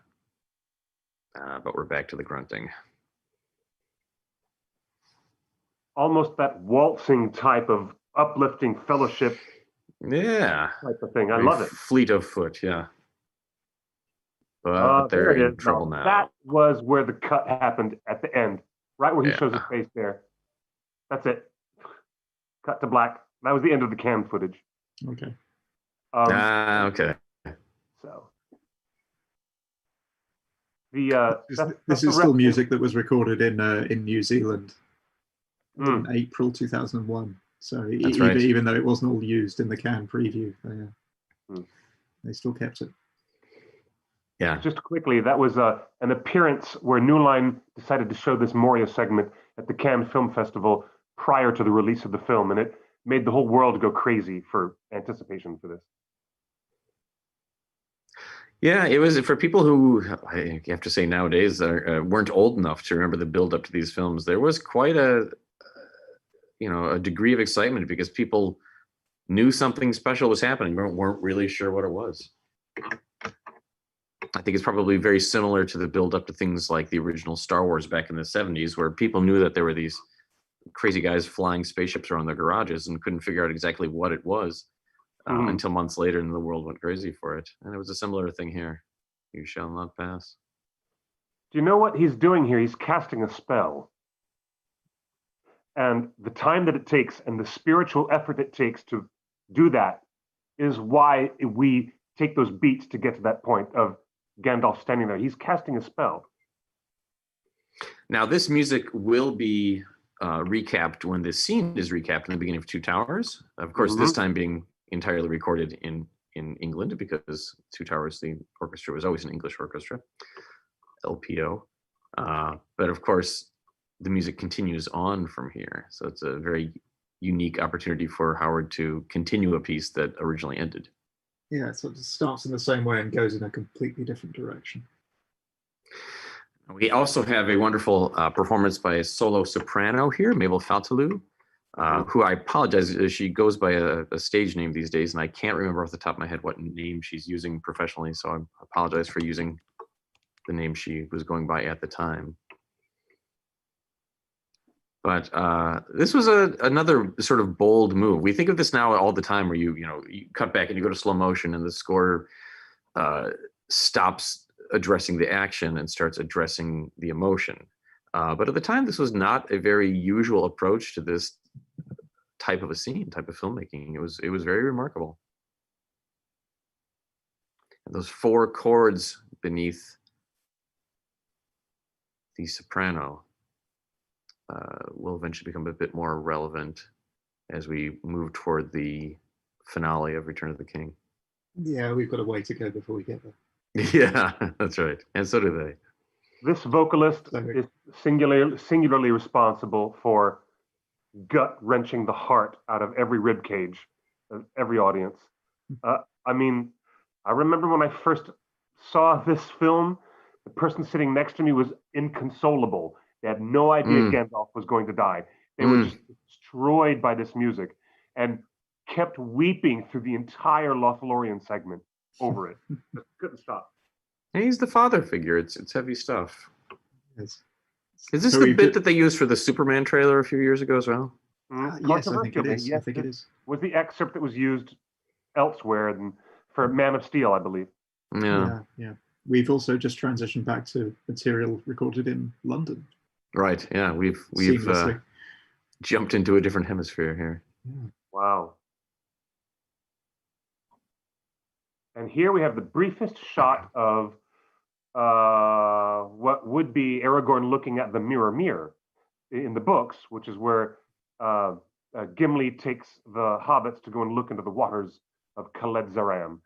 But we're back to the grunting. Almost that waltzing type of uplifting Fellowship. Yeah. Type of thing. I love it. Fleet of foot, yeah. But they're in trouble now. That was where the cut happened at the end, right where he shows his face there. That's it. Cut to black. That was the end of the canned footage. Okay. Okay. So this is still music that was recorded in New Zealand in April 2001. So even though it wasn't all used in the Cannes preview, they still kept it. Yeah. Just quickly, that was an appearance where New Line decided to show this Moria segment at the Cannes Film Festival prior to the release of the film, and it made the whole world go crazy for anticipation for this. Yeah, it was for people who, I have to say nowadays, weren't old enough to remember the build up to these films. There was quite a degree of excitement because people knew something special was happening, but weren't really sure what it was. I think it's probably very similar to the build up to things like the original Star Wars back in the 70s, where people knew that there were these crazy guys flying spaceships around their garages and couldn't figure out exactly what it was until months later, and the world went crazy for it. And it was a similar thing here. You shall not pass. Do you know what he's doing here? He's casting a spell. And the time that it takes and the spiritual effort it takes to do that is why we take those beats to get to that point of Gandalf standing there. He's casting a spell. Now, this music will be recapped when this scene is recapped in the beginning of Two Towers. Of course, this time being entirely recorded in England, because Two Towers, the orchestra was always an English orchestra, LPO. But of course, the music continues on from here. So it's a very unique opportunity for Howard to continue a piece that originally ended. Yeah, so it starts in the same way and goes in a completely different direction. We also have a wonderful performance by a solo soprano here, Mabel Faltalou, who I apologize, she goes by a stage name these days, and I can't remember off the top of my head what name she's using professionally, so I apologize for using the name she was going by at the time. But this was another sort of bold move. We think of this now all the time, where you cut back and you go to slow motion, and the score stops addressing the action and starts addressing the emotion. But at the time, this was not a very usual approach to this type of a scene, type of filmmaking. It was very remarkable. And those four chords beneath the soprano will eventually become a bit more relevant as we move toward the finale of Return of the King. Yeah, we've got a way to go before we get there. Yeah, that's right. And so do they. This vocalist is singularly responsible for gut-wrenching the heart out of every rib cage of every audience. I mean, I remember when I first saw this film, the person sitting next to me was inconsolable. They had no idea Gandalf was going to die. They were just destroyed by this music and kept weeping through the entire Lothlorien segment over it. Couldn't stop. And he's the father figure. It's heavy stuff. Yes. Is this the bit that they used for the Superman trailer a few years ago as well? Yes, I think it is. Yes, I think it is. Was the excerpt that was used elsewhere and for Man of Steel, I believe. Yeah. We've also just transitioned back to material recorded in London. Right. Yeah, we've jumped into a different hemisphere here. Yeah. Wow. And here we have the briefest shot of what would be Aragorn looking at the mirror in the books, which is where Gimli takes the hobbits to go and look into the waters of Khaled-Zaram,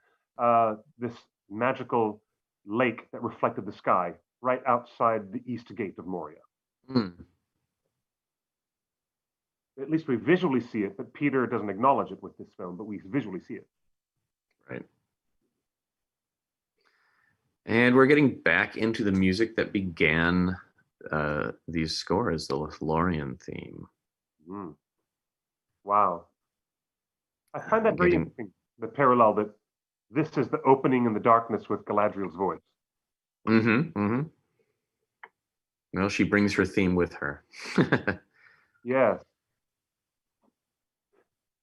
this magical lake that reflected the sky right outside the east gate of Moria. At least we visually see it, but Peter doesn't acknowledge it with this film, but we visually see it. Right. And we're getting back into the music that began these scores, the Lothlorien theme. Wow. I find that very interesting, the parallel that this is the opening in the darkness with Galadriel's voice. Well, she brings her theme with her. Yes.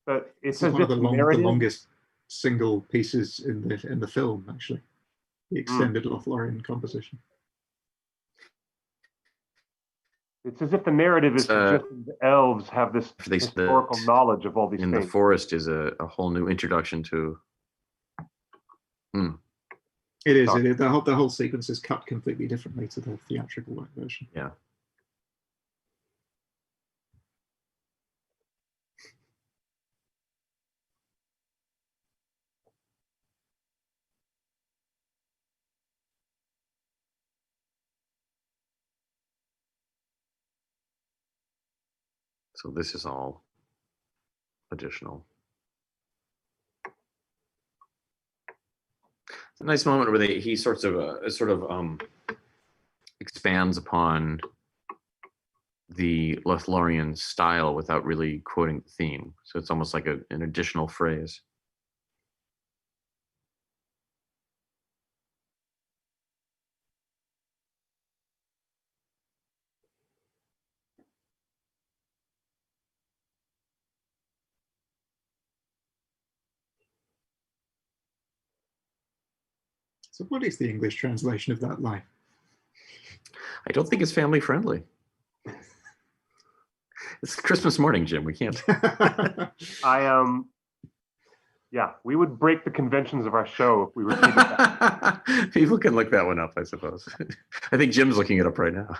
But it's one of the longest single pieces in the film, actually. The extended Lothlorien composition. It's as if the narrative is suggesting the elves have this historical knowledge of all these things. In the forest is a whole new introduction to. It is. The whole sequence is cut completely differently to the theatrical version. Yeah. So this is all additional. It's a nice moment where he sort of expands upon the Lothlorien style without really quoting the theme. So it's almost like an additional phrase. So what is the English translation of that line? I don't think it's family friendly. It's Christmas morning, Jim. We can't. Yeah, Yeah, we would break the conventions of our show if we repeated that. People can look that one up, I suppose. I think Jim's looking it up right now.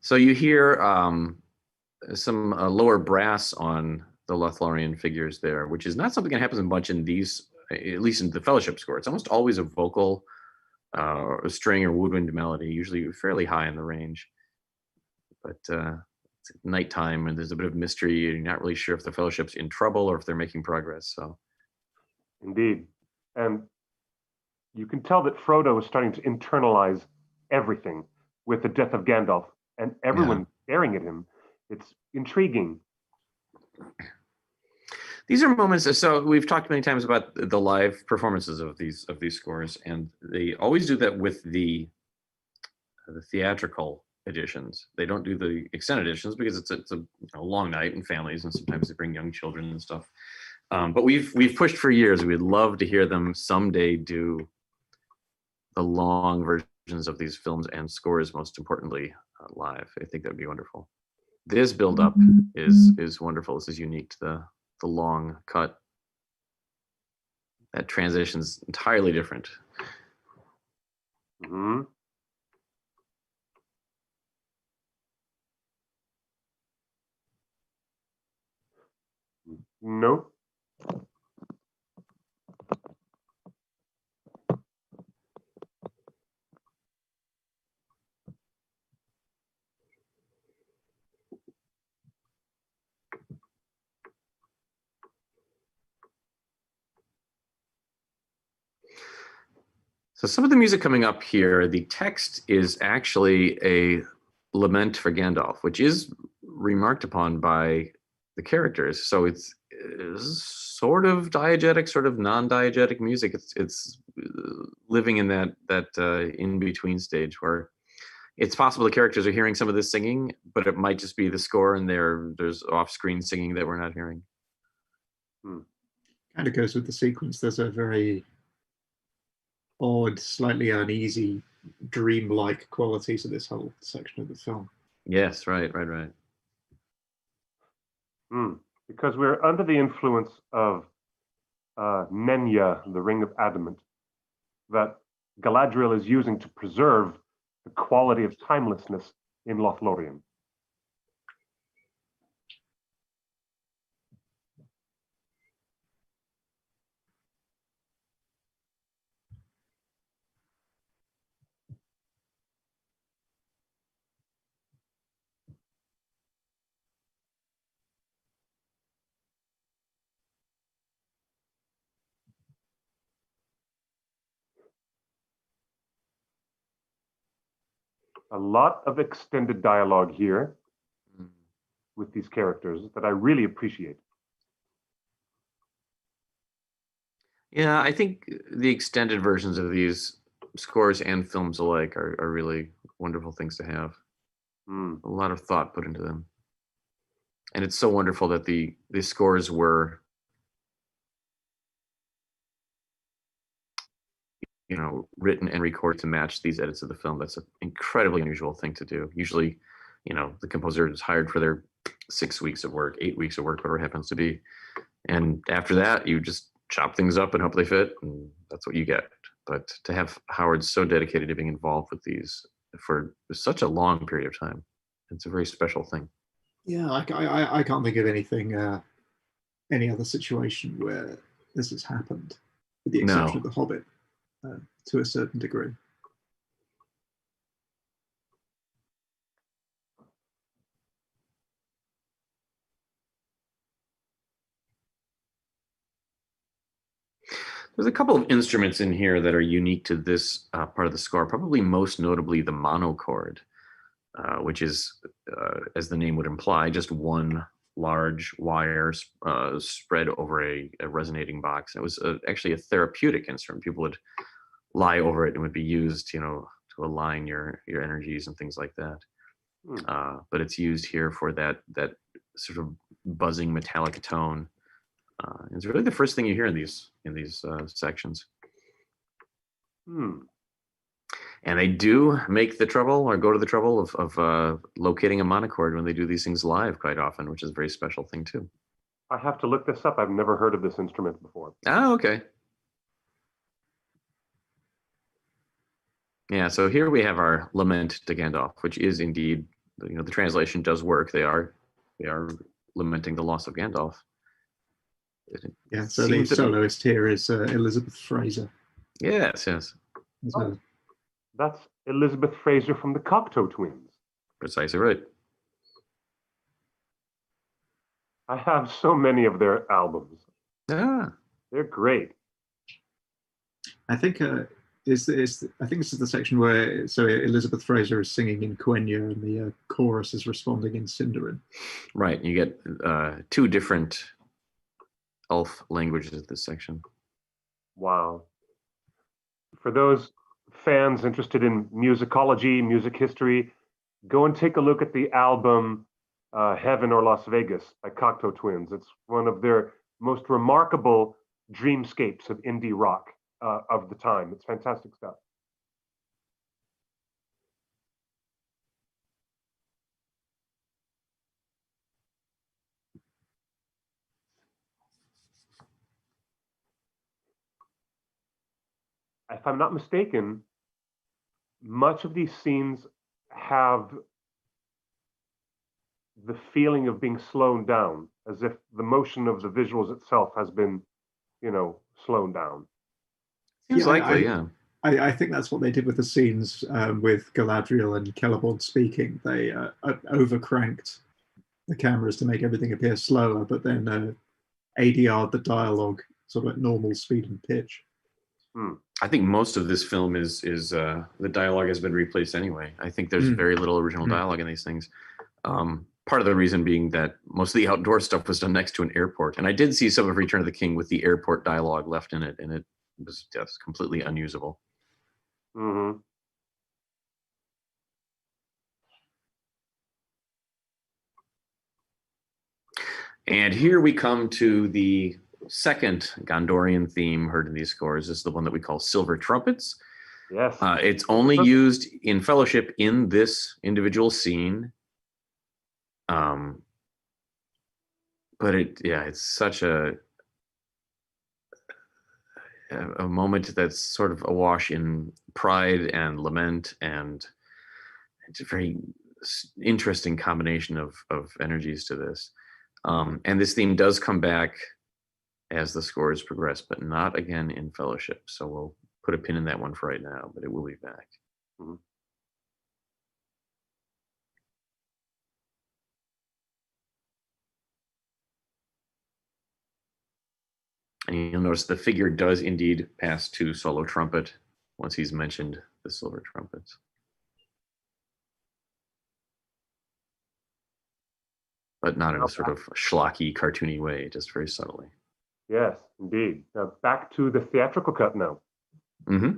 So you hear some lower brass on the Lothlorien figures there, which is not something that happens much in these, at least in the Fellowship score. It's almost always a vocal, a string or woodwind melody, usually fairly high in the range. But it's nighttime and there's a bit of mystery. You're not really sure if the Fellowship's in trouble or if they're making progress. So, indeed, and you can tell that Frodo is starting to internalize everything with the death of Gandalf, and everyone staring at him. It's intriguing. These are moments. So we've talked many times about the live performances of these scores, and they always do that with the theatrical editions. They don't do the extended editions because it's a long night and families, and sometimes they bring young children and stuff. But we've pushed for years. We'd love to hear them someday do the long versions of these films and scores, most importantly, live. I think that would be wonderful. This build-up is wonderful. This is unique to the long cut. That transition's entirely different. Mm-hmm. No. So some of the music coming up here, the text is actually a lament for Gandalf, which is remarked upon by the characters. So it's sort of diegetic, sort of non-diegetic music. It's living in that in-between stage where it's possible the characters are hearing some of this singing, but it might just be the score and there's off-screen singing that we're not hearing. Kind of goes with the sequence. There's a very odd, slightly uneasy, dreamlike quality to this whole section of the film. Yes, right. Because we're under the influence of Nenya, the Ring of Adamant, that Galadriel is using to preserve the quality of timelessness in Lothlorien. A lot of extended dialogue here with these characters that I really appreciate. Yeah, I think the extended versions of these scores and films alike are really wonderful things to have. A lot of thought put into them. And it's so wonderful that the scores were, written and recorded to match these edits of the film. That's an incredibly unusual thing to do. Usually, the composer is hired for their 6 weeks of work, 8 weeks of work, whatever it happens to be. And after that, you just chop things up and hope they fit, and that's what you get. But to have Howard so dedicated to being involved with these for such a long period of time, it's a very special thing. Yeah, I can't think of anything, any other situation where this has happened, with the exception of The Hobbit, to a certain degree. There's a couple of instruments in here that are unique to this part of the score, probably most notably the monochord, which is, as the name would imply, just one large wire spread over a resonating box. It was actually a therapeutic instrument. People would lie over it and would be used, to align your energies and things like that. But it's used here for that sort of buzzing metallic tone. It's really the first thing you hear in these sections. And they do make the trouble or go to the trouble of locating a monochord when they do these things live quite often, which is a very special thing too. I have to look this up. I've never heard of this instrument before. Oh, okay. Yeah, so here we have our lament to Gandalf, which is indeed, the translation does work. They are lamenting the loss of Gandalf. Yeah, so the soloist here is Elizabeth Fraser. Yes. That's Elizabeth Fraser from the Cocteau Twins. Precisely right. I have so many of their albums. Ah. They're great. I think this is the section where Elizabeth Fraser is singing in Quenya and the chorus is responding in Sindarin. Right, you get two different elf languages in this section. Wow. For those fans interested in musicology, music history, go and take a look at the album Heaven or Las Vegas by Cocteau Twins. It's one of their most remarkable dreamscapes of indie rock of the time. It's fantastic stuff. If I'm not mistaken, much of these scenes have the feeling of being slowed down, as if the motion of the visuals itself has been, slowed down. Seems likely, yeah. I think that's what they did with the scenes with Galadriel and Celeborn speaking. They overcranked the cameras to make everything appear slower, but then ADR'd the dialogue sort of at normal speed and pitch. I think most of this film is the dialogue has been replaced anyway. I think there's very little original dialogue in these things. Part of the reason being that most of the outdoor stuff was done next to an airport. And I did see some of Return of the King with the airport dialogue left in it, and it was just completely unusable. Mm-hmm. And here we come to the second Gondorian theme heard in these scores. This is the one that we call Silver Trumpets. Yes. It's only used in Fellowship in this individual scene. But it's such a moment that's sort of awash in pride and lament, and it's a very interesting combination of energies to this. And this theme does come back as the scores progress, but not again in Fellowship. So we'll put a pin in that one for right now, but it will be back. Mm-hmm. And you'll notice the figure does indeed pass to solo trumpet once he's mentioned the silver trumpets. But not in a sort of schlocky, cartoony way, just very subtly. Yes, indeed. Now back to the theatrical cut now. Mm-hmm.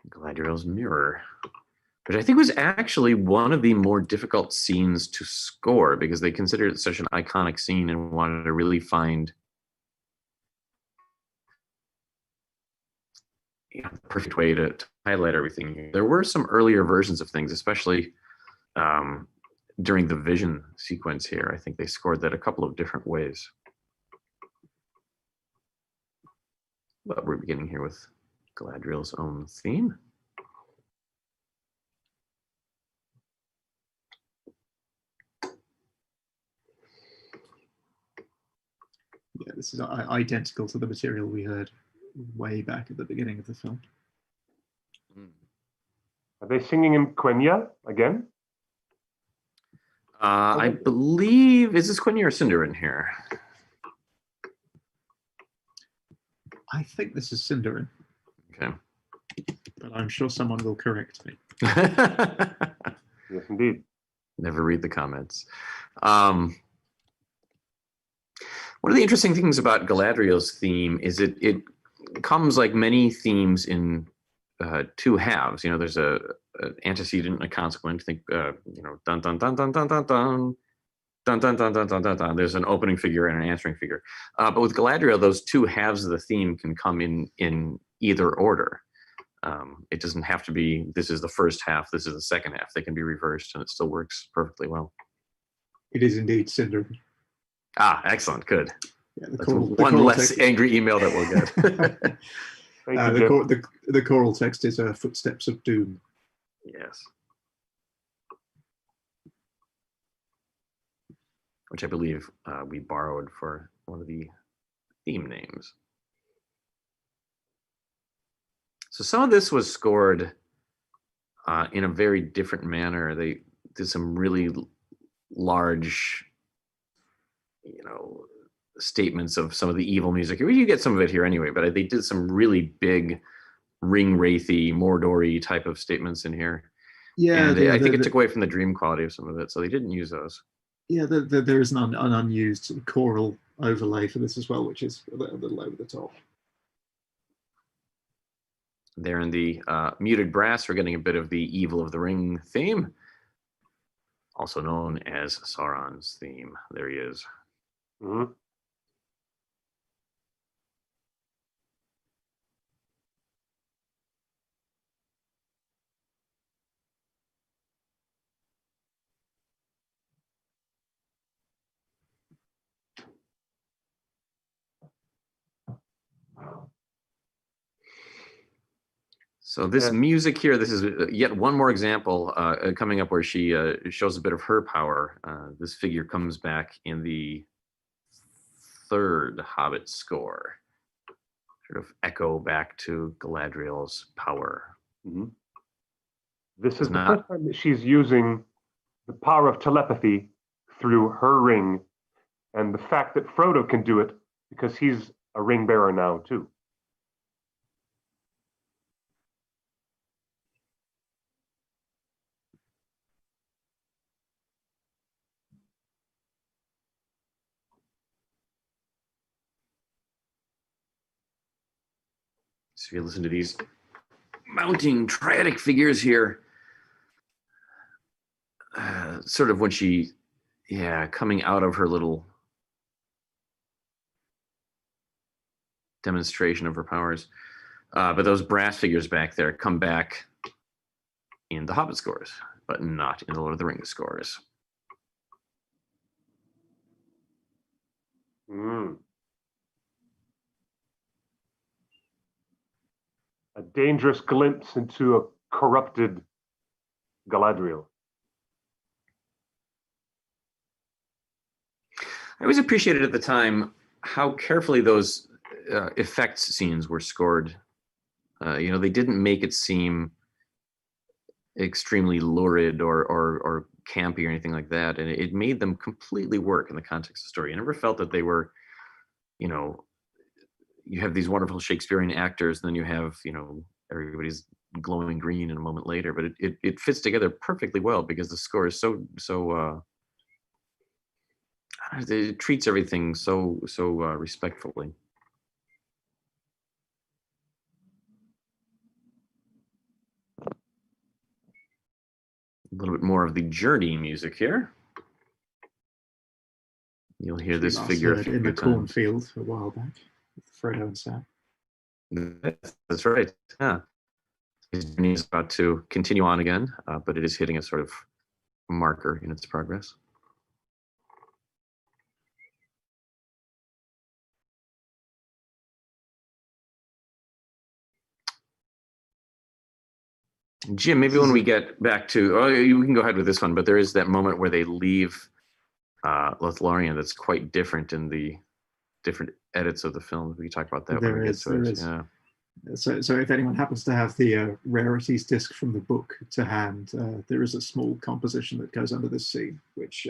Galadriel's mirror, which I think was actually one of the more difficult scenes to score because they considered it such an iconic scene and wanted to really find the perfect way to highlight everything. There were some earlier versions of things, especially during the vision sequence here. I think they scored that a couple of different ways. But we're beginning here with Galadriel's own theme. Yeah, this is identical to the material we heard way back at the beginning of the film. Are they singing in Quenya again? I believe, is this Quenya or Sindarin here? I think this is Sindarin. Okay. But I'm sure someone will correct me. Yes, indeed. Never read the comments. One of the interesting things about Galadriel's theme is it comes like many themes in two halves. You know, there's an antecedent and a consequent. Think, dun dun dun dun dun dun dun dun. Dun, dun, dun, dun, dun, dun, dun. There's an opening figure and an answering figure. But with Galadriel, those two halves of the theme can come in either order. It doesn't have to be, this is the first half, this is the second half. They can be reversed and it still works perfectly well. It is indeed Cinder. Ah, excellent. Good. Yeah, That's one less angry email that we'll get. The choral text is Footsteps of Doom. Yes. Which I believe we borrowed for one of the theme names. So some of this was scored in a very different manner. They did some really large, statements of some of the evil music. You get some of it here anyway, but they did some really big ring-wraithy, Mordor-y type of statements in here. Yeah, and I think it took away from the dream quality of some of it, so they didn't use those. Yeah, there is an unused sort of choral overlay for this as well, which is a little over the top. There in the muted brass, we're getting a bit of the Evil of the Ring theme, also known as Sauron's theme. There he is. Mm-hmm. So this music here, this is yet one more example coming up where she shows a bit of her power. This figure comes back in the third Hobbit score, sort of echo back to Galadriel's power. Mm-hmm. This is the first time that she's using the power of telepathy through her ring, and the fact that Frodo can do it because he's a ring bearer now too. So you listen to these mounting triadic figures here, sort of when she, coming out of her little demonstration of her powers. But those brass figures back there come back in the Hobbit scores, but not in the Lord of the Rings scores. Mm. A dangerous glimpse into a corrupted Galadriel. I always appreciated at the time how carefully those effects scenes were scored. They didn't make it seem extremely lurid or campy or anything like that, and it made them completely work in the context of the story. I never felt that they were, you have these wonderful Shakespearean actors, and then you have, everybody's glowing green in a moment later, but it fits together perfectly well because the score is so it treats everything so respectfully. A little bit more of the journey music here. You'll hear this figure a few in the times. cornfield a while back with Frodo and Sam. That's right. Yeah, his journey is about to continue on again, but it is hitting a sort of marker in its progress. Jim, maybe when we get back to, you can go ahead with this one, but there is that moment where they leave Lothlorien that's quite different in the different edits of the film. We can talk about that when we get to it. Yeah. So if anyone happens to have the rarities disc from the book to hand, there is a small composition that goes under this scene, which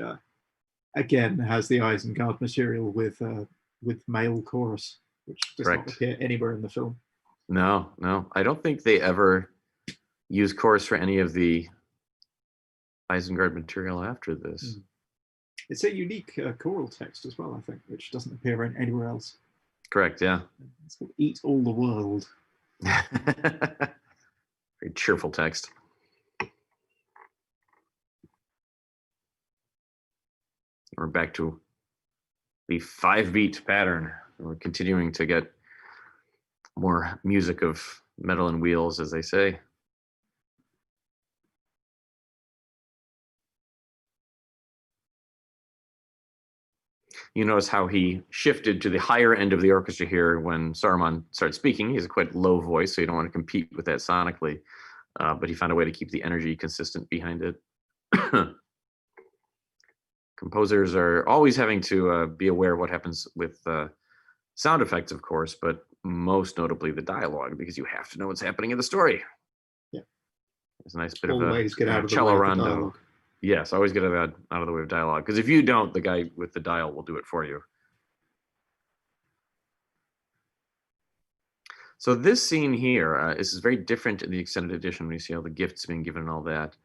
again has the Isengard material with male chorus, which does not appear anywhere in the film. No, I don't think they ever use chorus for any of the Isengard material after this. It's a unique choral text as well, I think, which doesn't appear anywhere else. Correct, yeah. It's called Eat All the World. Very cheerful text. We're back to the 5-beat pattern. We're continuing to get more music of Metal and wheels, as they say. You notice how he shifted to the higher end of the orchestra here when Saruman started speaking. He has a quite low voice, so you don't want to compete with that sonically. But he found a way to keep the energy consistent behind it. Composers are always having to be aware of what happens with sound effects, of course, but most notably the dialogue, because you have to know what's happening in the story. Yeah. There's a nice bit always of get out of the cello way of the rondo. dialogue. Yes, always get out of the way of dialogue, because if you don't, the guy with the dial will do it for you. So this scene here, this is very different in the extended edition when you see all the gifts being given and all that.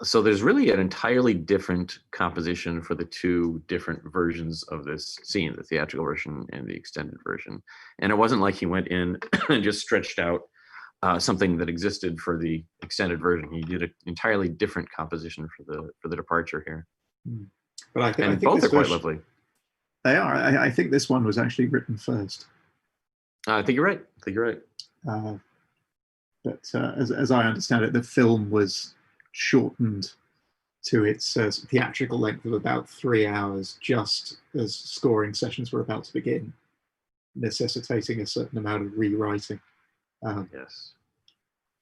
So there's really an entirely different composition for the two different versions of this scene, the theatrical version and the extended version. And it wasn't like he went in and just stretched out something that existed for the extended version. He did an entirely different composition for the departure here. But I think both this are quite version, lovely. They are. I think this one was actually written first. I think you're right. But as I understand it, the film was shortened to its theatrical length of about 3 hours, just as scoring sessions were about to begin, necessitating a certain amount of rewriting. Yes.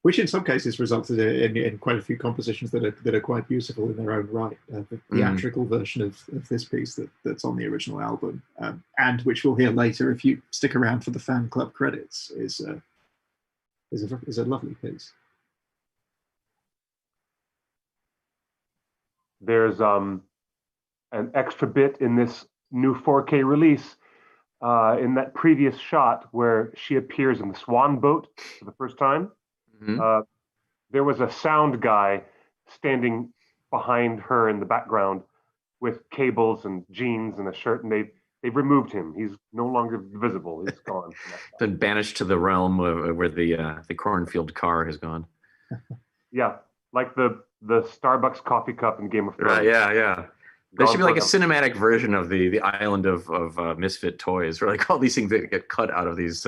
Which in some cases resulted in quite a few compositions that are quite beautiful in their own right. The theatrical version of this piece that's on the original album, and which we'll hear later if you stick around for the fan club credits, is a lovely piece. There's an extra bit in this new 4K release in that previous shot where she appears in the swan boat for the first time. Mm-hmm. There was a sound guy standing behind her in the background with cables and jeans and a shirt, and they've removed him. He's no longer visible. He's gone. Been banished to the realm where the cornfield car has gone. Yeah, like the Starbucks coffee cup in Game of Thrones. Yeah. There should be like a cinematic version of the island of misfit toys, where like all these things that get cut out of these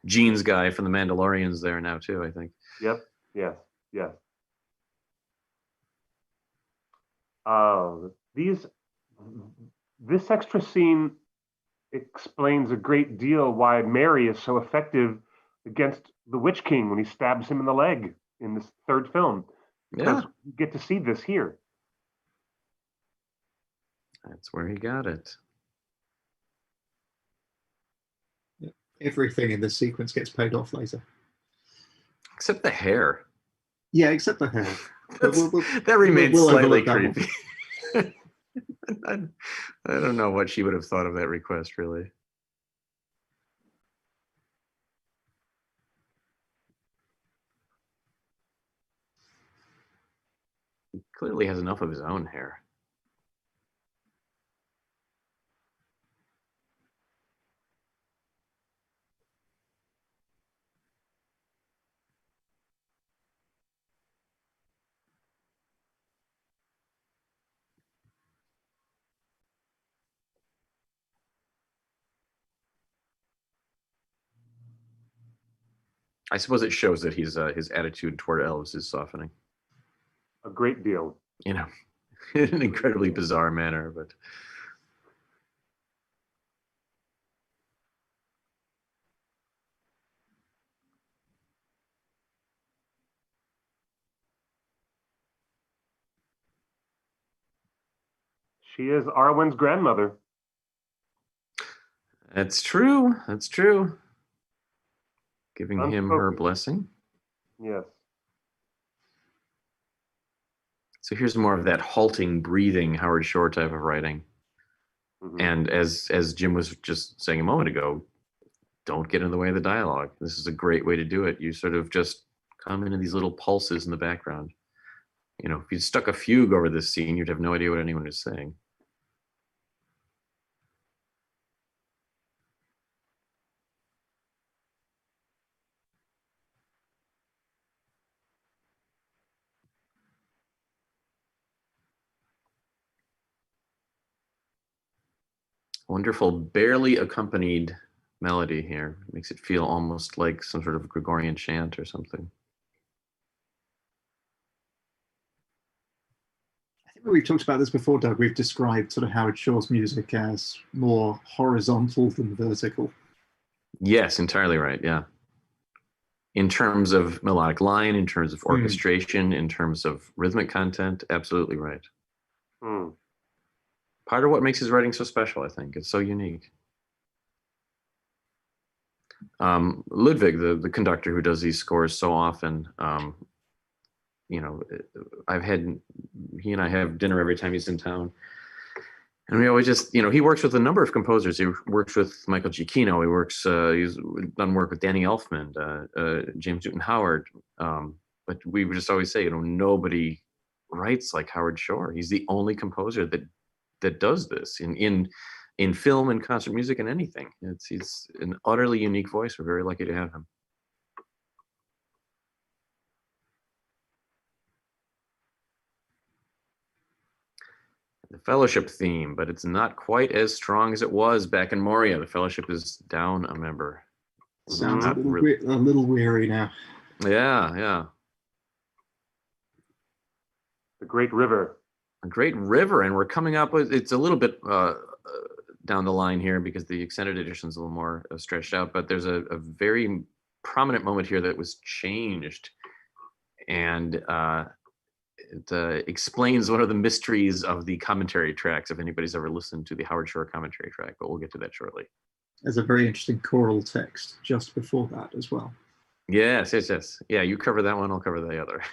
jeans guy from the Mandalorians there now too, I think. Yep. Yes. This extra scene explains a great deal why Merry is so effective against the Witch King when he stabs him in the leg in this third film. Because you get to see this here. That's where he got it. Everything in this sequence gets paid off later. Except the hair. Yeah, except the hair. That remains slightly creepy. I don't know what she would have thought of that request, really. He clearly has enough of his own hair. I suppose it shows that his attitude toward elves is softening. A great deal. In an incredibly bizarre manner, but... She is Arwen's grandmother. That's true. Giving him her blessing. Yes. So here's more of that halting, breathing Howard Shore type of writing. Mm-hmm. And as Jim was just saying a moment ago, don't get in the way of the dialogue. This is a great way to do it. You sort of just come into these little pulses in the background. If you stuck a fugue over this scene, you'd have no idea what anyone is saying. Wonderful, barely accompanied melody here. It makes it feel almost like some sort of Gregorian chant or something. I think we've talked about this before, Doug. We've described sort of Howard Shore's music as more horizontal than vertical. Yes, entirely right. Yeah. In terms of melodic line, in terms of orchestration, in terms of rhythmic content, absolutely right. Part of what makes his writing so special, I think. It's so unique. Ludwig, the conductor who does these scores so often, you know, he and I have dinner every time he's in town. And we always just, you know, he works with a number of composers. He works with Michael Giacchino. He's done work with Danny Elfman, James Newton Howard. But we would just always say, you know, nobody writes like Howard Shore. He's the only composer that does this in film and concert music and anything. He's an utterly unique voice. We're very lucky to have him. The Fellowship theme, but it's not quite as strong as it was back in Moria. The Fellowship is down a member. Sounds a little weary now. Yeah, yeah. The Great River. A Great River, and we're coming up with, it's a little bit down the line here because the extended edition is a little more stretched out, but there's a very prominent moment here that was changed, and it explains one of the mysteries of the commentary tracks, if anybody's ever listened to the Howard Shore commentary track, but we'll get to that shortly. There's a very interesting choral text just before that as well. Yes. Yeah, you cover that one, I'll cover the other.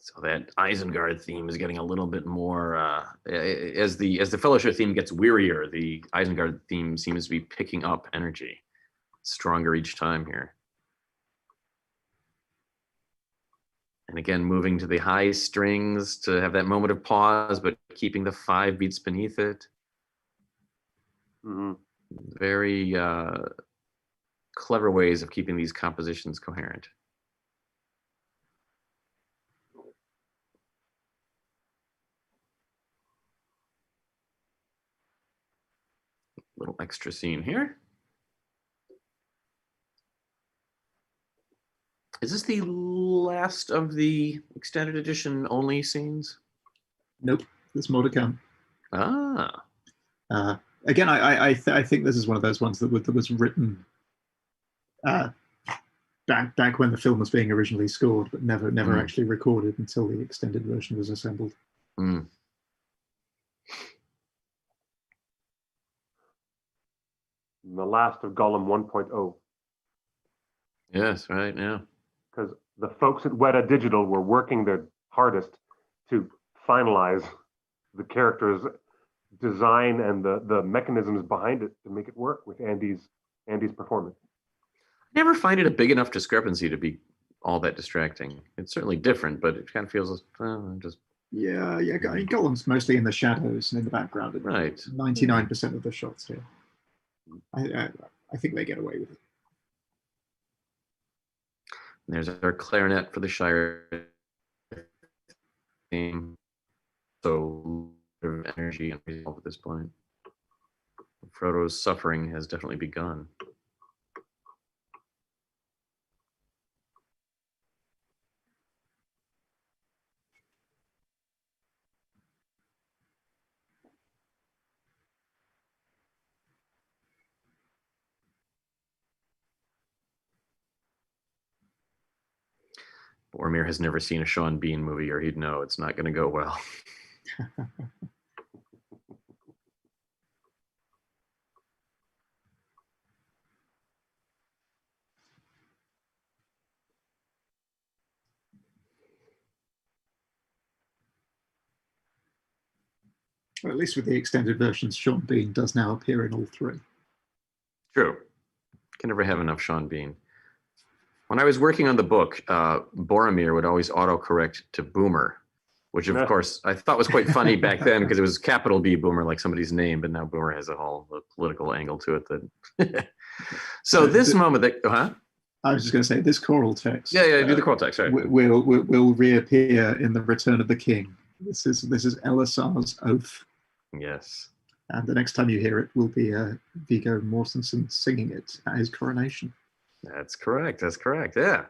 So that Isengard theme is getting a little bit more, as the Fellowship theme gets wearier, the Isengard theme seems to be picking up energy, stronger each time here. And again, moving to the high strings to have that moment of pause, but keeping the 5 beats beneath it. Very clever ways of keeping these compositions coherent. Little extra scene here. Is this the last of the extended edition only scenes? Nope, there's more to come. Again, I think this is one of those ones that was written back when the film was being originally scored, but never actually recorded until the extended version was assembled. The last of Gollum 1.0. Yes, right, yeah. Because the folks at Weta Digital were working their hardest to finalize the character's design and the mechanisms behind it to make it work with Andy's performance. I never find it a big enough discrepancy to be all that distracting. It's certainly different, but it kind of feels just... Yeah. I mean, Gollum's mostly in the shadows and in the background. Right. 99% of the shots here. I think they get away with it. There's our clarinet for the Shire theme. So energy and resolve at this point. Frodo's suffering has definitely begun. Boromir has never seen a Sean Bean movie, or he'd know it's not going to go well. Well, at least with the extended versions, Sean Bean does now appear in all 3. True. Can never have enough Sean Bean. When I was working on the book, Boromir would always autocorrect to Boomer, which of course I thought was quite funny back then because it was capital B Boomer, like somebody's name, but now Boomer has a whole political angle to it. So this moment that, I was just going to say this choral text. Yeah, do the choral text. Right. Will reappear in the Return of the King. This is Elisar's oath. Yes. And the next time you hear it will be Viggo Mortensen singing it at his coronation. That's correct. Yeah.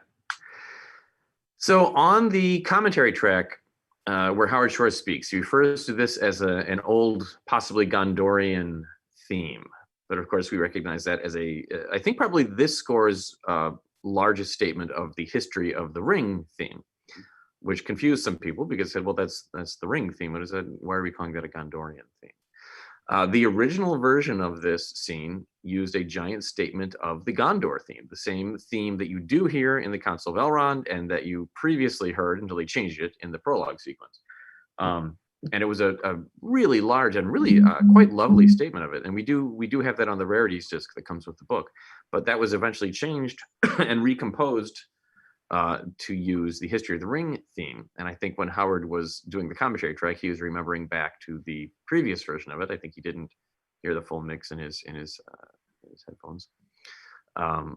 So on the commentary track, where Howard Shore speaks, he refers to this as an old, possibly Gondorian theme. But of course, we recognize that as I think probably this score's largest statement of the history of the Ring theme, which confused some people because they said, well, that's the Ring theme. What is that? Why are we calling that a Gondorian theme? The original version of this scene used a giant statement of the Gondor theme, the same theme that you do hear in the Council of Elrond and that you previously heard until they changed it in the prologue sequence. And it was a really large and really quite lovely statement of it. And we do have that on the rarities disc that comes with the book, but that was eventually changed and recomposed to use the History of the Ring theme. And I think when Howard was doing the commentary track, he was remembering back to the previous version of it. I think he didn't hear the full mix in his headphones.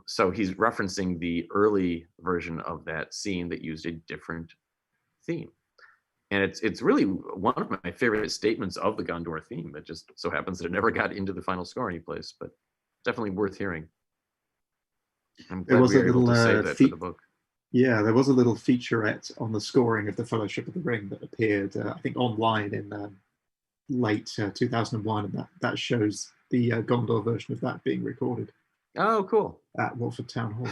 So he's referencing the early version of that scene that used a different theme. And it's really one of my favorite statements of the Gondor theme. It just so happens that it never got into the final score anyplace, but definitely worth hearing. I'm glad we were able to save that for the book. Yeah, there was a little featurette on the scoring of the Fellowship of the Ring that appeared, I think, online in late 2001, and that shows the Gondor version of that being recorded. Oh, cool. At Watford Town Hall.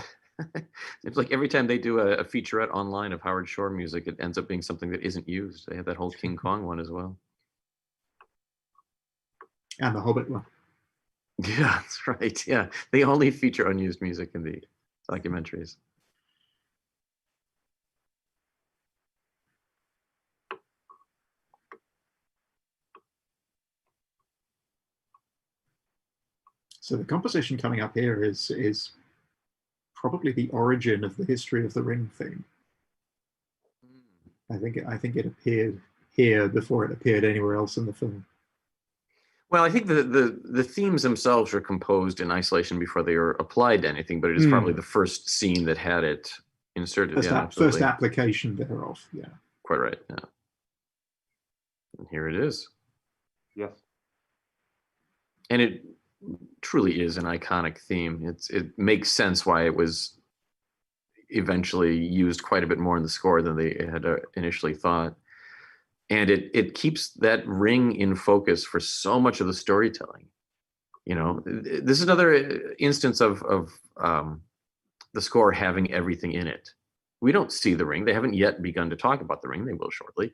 It's like every time they do a featurette online of Howard Shore music, it ends up being something that isn't used. They have that whole King Kong one as well. And the Hobbit one. Yeah, that's right. Yeah, they only feature unused music in the documentaries. So the composition coming up here is probably the origin of the History of the Ring theme. I think it appeared here before it appeared anywhere else in the film. Well, I think the themes themselves were composed in isolation before they were applied to anything, but it is probably the first scene that had it inserted. First application thereof, yeah. Quite right, yeah. And here it is. Yes. And it truly is an iconic theme. It makes sense why it was eventually used quite a bit more in the score than they had initially thought. And it keeps that ring in focus for so much of the storytelling. You know, this is another instance of the score having everything in it. We don't see the ring. They haven't yet begun to talk about the ring. They will shortly.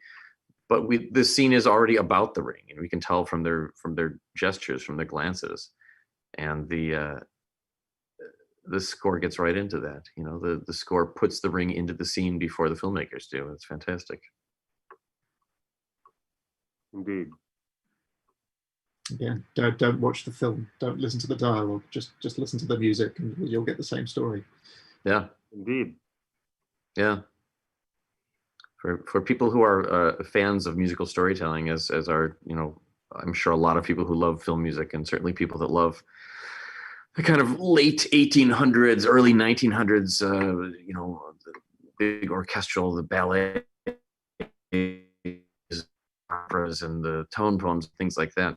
But the scene is already about the ring, and we can tell from their gestures, from their glances, and the score gets right into that. You know, the score puts the ring into the scene before the filmmakers do. It's fantastic. Indeed. Again, don't watch the film. Don't listen to the dialogue. Just listen to the music, and you'll get the same story. Yeah. Indeed. Yeah. For people who are fans of musical storytelling, as are, you know, I'm sure a lot of people who love film music, and certainly people that love the kind of late 1800s, early 1900s, you know, the big orchestral, the ballet, operas, and the tone poems, things like that.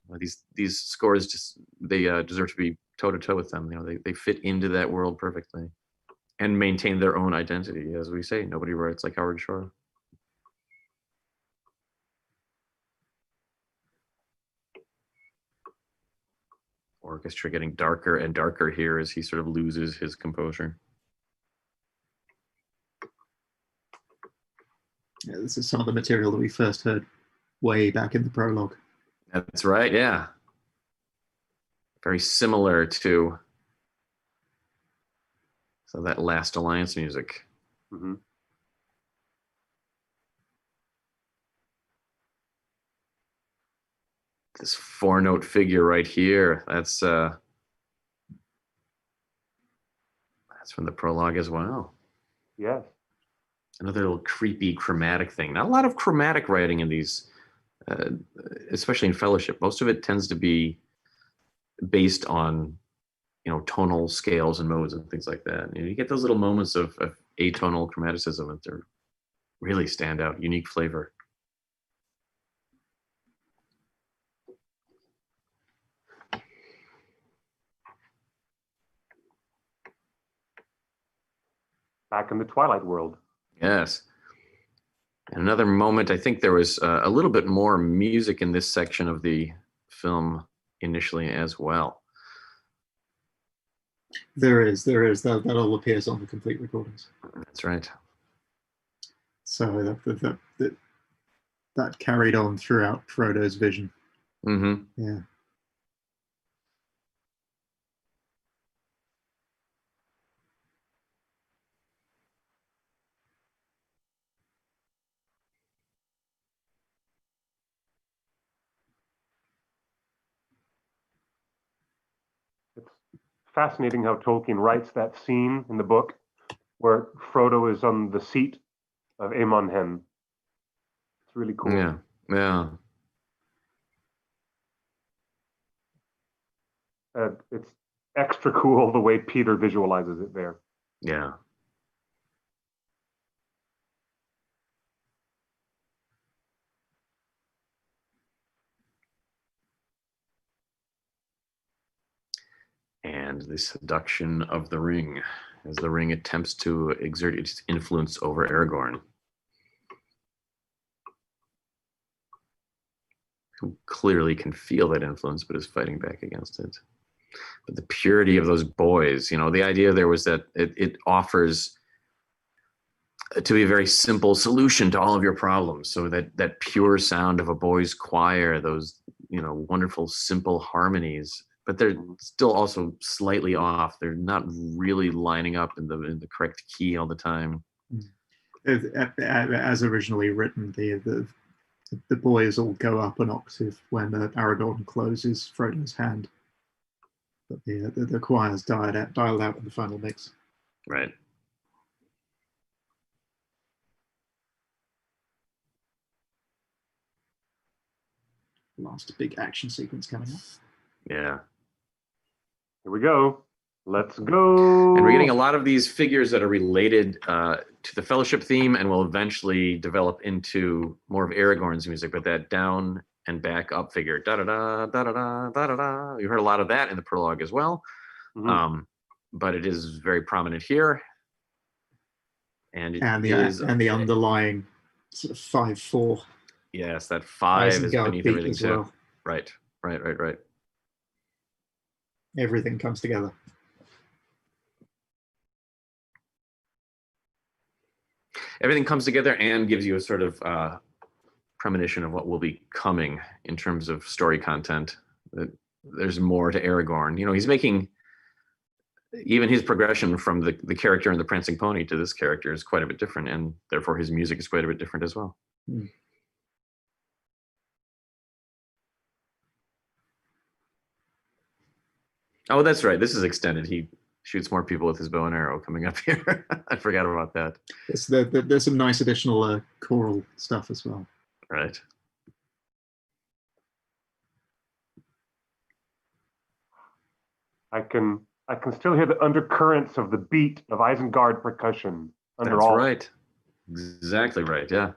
These scores just they deserve to be toe to toe with them. You know, they fit into that world perfectly, and maintain their own identity. As we say, nobody writes like Howard Shore. Orchestra getting darker and darker here as he sort of loses his composure. Yeah, this is some of the material that we first heard way back in the prologue. That's right, yeah. Very similar to that Last Alliance music. Mm-hmm. This 4-note figure right here, that's from the prologue as well. Yes. Another little creepy chromatic thing. Not a lot of chromatic writing in these, especially in Fellowship. Most of it tends to be based on tonal scales and modes and things like that. You get those little moments of atonal chromaticism that really stand out, unique flavor. Back in the Twilight world. Yes. And another moment, I think there was a little bit more music in this section of the film initially as well. There is. That all appears on the complete recordings. That's right. So that carried on throughout Frodo's vision. Mm-hmm. Yeah. It's fascinating how Tolkien writes that scene in the book where Frodo is on the seat of Amon Hen. It's really cool. Yeah. Yeah. It's extra cool the way Peter visualizes it there. Yeah. And the seduction of the ring, as the ring attempts to exert its influence over Aragorn, who clearly can feel that influence but is fighting back against it. But the purity of those boys, the idea there was that it offers to be a very simple solution to all of your problems. So that pure sound of a boys' choir, those wonderful simple harmonies, but they're still also slightly off. They're not really lining up in the correct key all the time. As originally written, the boys all go up an octave when Aragorn closes Frodo's hand. But the choir's dialed out in the final mix. Right. Last big action sequence coming up. Yeah. Here we go. Let's go. And we're getting a lot of these figures that are related to the Fellowship theme and will eventually develop into more of Aragorn's music, but that down and back up figure. Da-da-da, da-da-da, da-da-da. You heard a lot of that in the prologue as well. Mm-hmm. But it is very prominent here. And the underlying sort of 5/4. Yes, that 5 is beneath everything too. Well. Right. Everything comes together. Everything comes together and gives you a sort of premonition of what will be coming in terms of story content. There's more to Aragorn. He's making even his progression from the character in the Prancing Pony to this character is quite a bit different, and therefore his music is quite a bit different as well. Mm. Oh, that's right. This is extended. He shoots more people with his bow and arrow coming up here. I forgot about that. There's some nice additional choral stuff as well. Right. I can still hear the undercurrents of the beat of Isengard percussion. That's right. Exactly right. Yeah.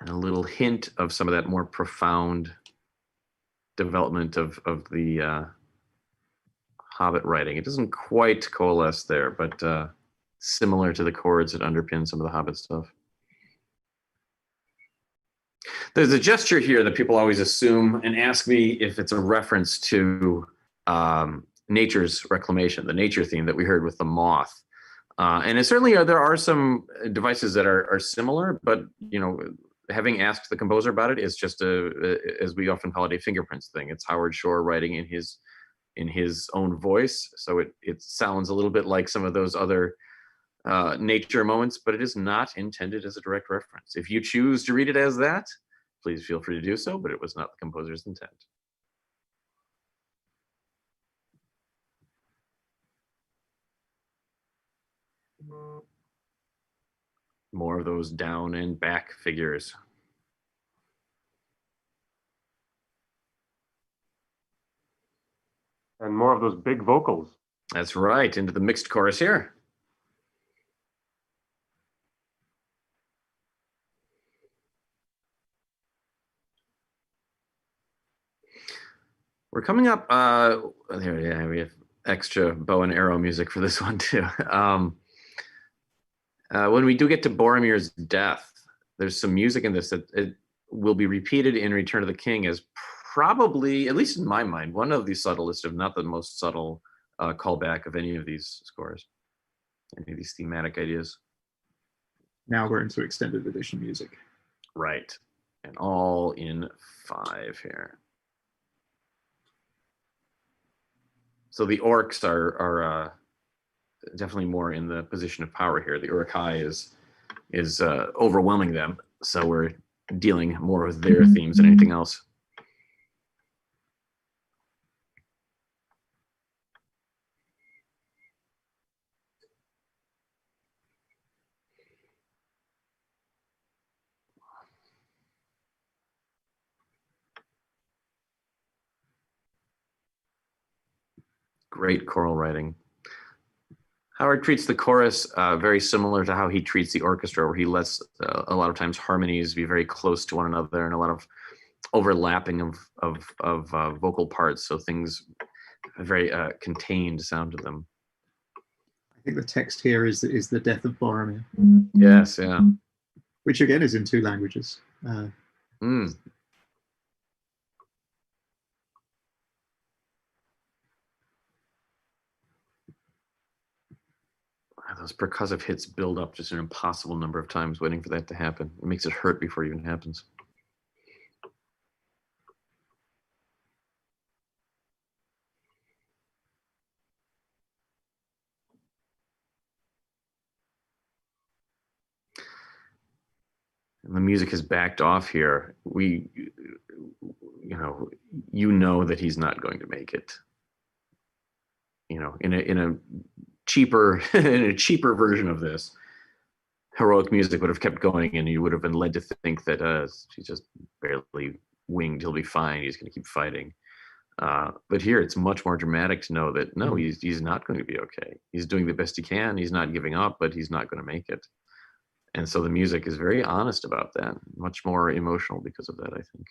And a little hint of some of that more profound development of the Hobbit writing. It doesn't quite coalesce there, but similar to the chords that underpin some of the Hobbit stuff. There's a gesture here that people always assume and ask me if it's a reference to nature's reclamation, the nature theme that we heard with the moth. And it certainly there are some devices that are similar, but having asked the composer about it is just as we often call it, a fingerprints thing. It's Howard Shore writing in his own voice, so it sounds a little bit like some of those other nature moments, but it is not intended as a direct reference. If you choose to read it as that, please feel free to do so, but it was not the composer's intent. More of those down and back figures. And more of those big vocals. That's right. Into the mixed chorus here. We're coming up. Yeah, we have extra bow and arrow music for this one too. When we do get to Boromir's death, there's some music in this that it will be repeated in Return of the King as probably, at least in my mind, one of the subtlest, if not the most subtle, callback of any of these scores, any of these thematic ideas. Now we're into extended edition music. Right, and all in 5 here. So the orcs are definitely more in the position of power here. The Uruk-hai is overwhelming them, so we're dealing more with their themes than anything else. Great choral writing. Howard treats the chorus very similar to how he treats the orchestra, where he lets a lot of times harmonies be very close to one another and a lot of overlapping of vocal parts, so things have a very contained sound to them. I think the text here is the death of Boromir. Yes, yeah. Which again is in 2 languages. Those percussive hits build up just an impossible number of times waiting for that to happen. It makes it hurt before it even happens. And the music has backed off here. You know that he's not going to make it. In a cheaper version of this, heroic music would have kept going, and you would have been led to think that he's just barely winged. He'll be fine. He's going to keep fighting. But here, it's much more dramatic to know that no, he's not going to be okay. He's doing the best he can. He's not giving up, but he's not going to make it. And so the music is very honest about that. Much more emotional because of that, I think.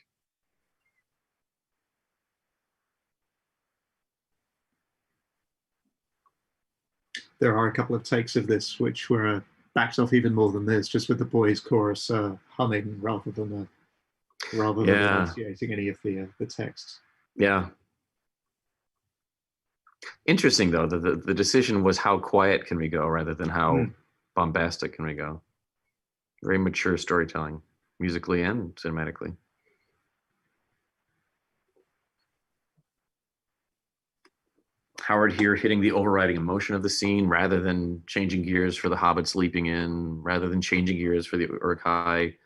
There are a couple of takes of this which were backed off even more than this, just with the boys' chorus humming rather than enunciating any of the texts. Yeah. Interesting, though, that the decision was how quiet can we go rather than how bombastic can we go. Very mature storytelling, musically and cinematically. Howard here hitting the overriding emotion of the scene rather than changing gears for the hobbits leaping in, rather than changing gears for the Uruk-hai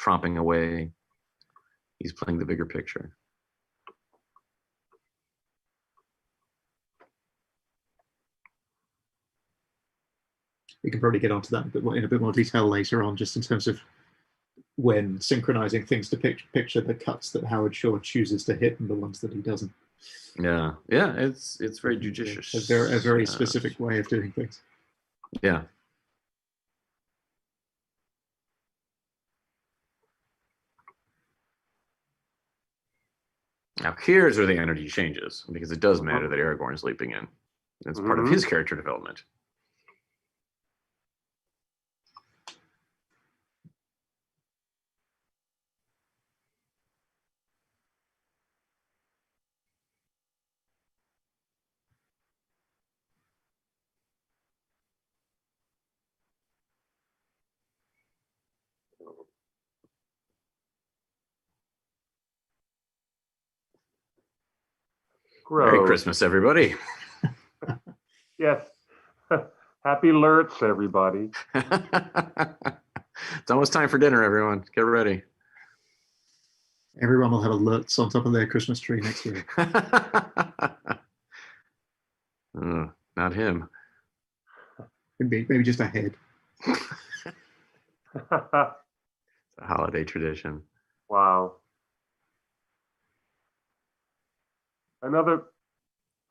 tromping away. He's playing the bigger picture. We can probably get onto that in a bit more detail later on, just in terms of when synchronizing things to picture the cuts that Howard Shore chooses to hit and the ones that he doesn't. Yeah, it's very judicious. A very specific way of doing things. Yeah. Now here's where the energy changes, because it does matter that Aragorn's leaping in. It's part of his character development. Gross. Merry Christmas, everybody. Yes. Happy Lurts, everybody. It's almost time for dinner, everyone. Get ready. Everyone will have a Lutz on top of their Christmas tree next week. Not him. Maybe just a head. It's a holiday tradition. Wow.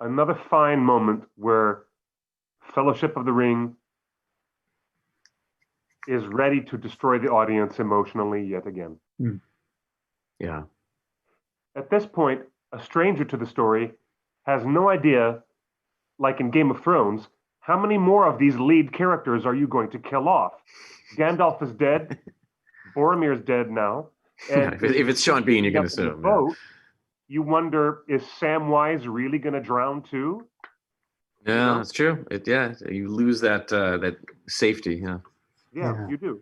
another fine moment where Fellowship of the Ring is ready to destroy the audience emotionally yet again. Yeah. At this point, a stranger to the story has no idea, like in Game of Thrones, how many more of these lead characters are you going to kill off? Gandalf is dead. Boromir is dead now. And if it's Sean Bean, you're going to assume. Boat, you wonder, is Samwise really going to drown too? Yeah, that's true. You lose that that safety. Yeah, you do.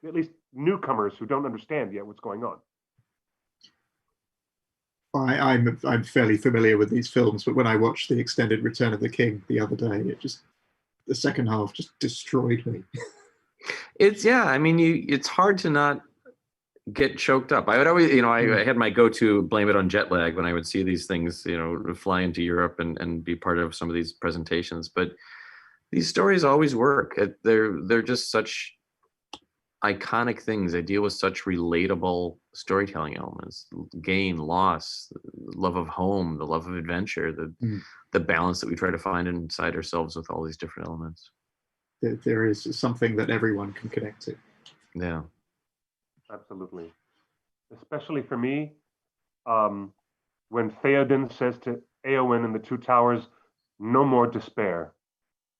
At least newcomers who don't understand yet what's going on. I'm fairly familiar with these films, but when I watched the extended Return of the King the other day, the second half just destroyed me. It's hard to not get choked up. I would always, I had my go-to blame it on jet lag when I would see these things, fly into Europe and be part of some of these presentations. But these stories always work. They're just such iconic things. They deal with such relatable storytelling elements: gain, loss, love of home, the love of adventure, the balance that we try to find inside ourselves with all these different elements. There is something that everyone can connect to. Yeah, absolutely. Especially for me, when Theoden says to Éowyn in the Two Towers, "No more despair.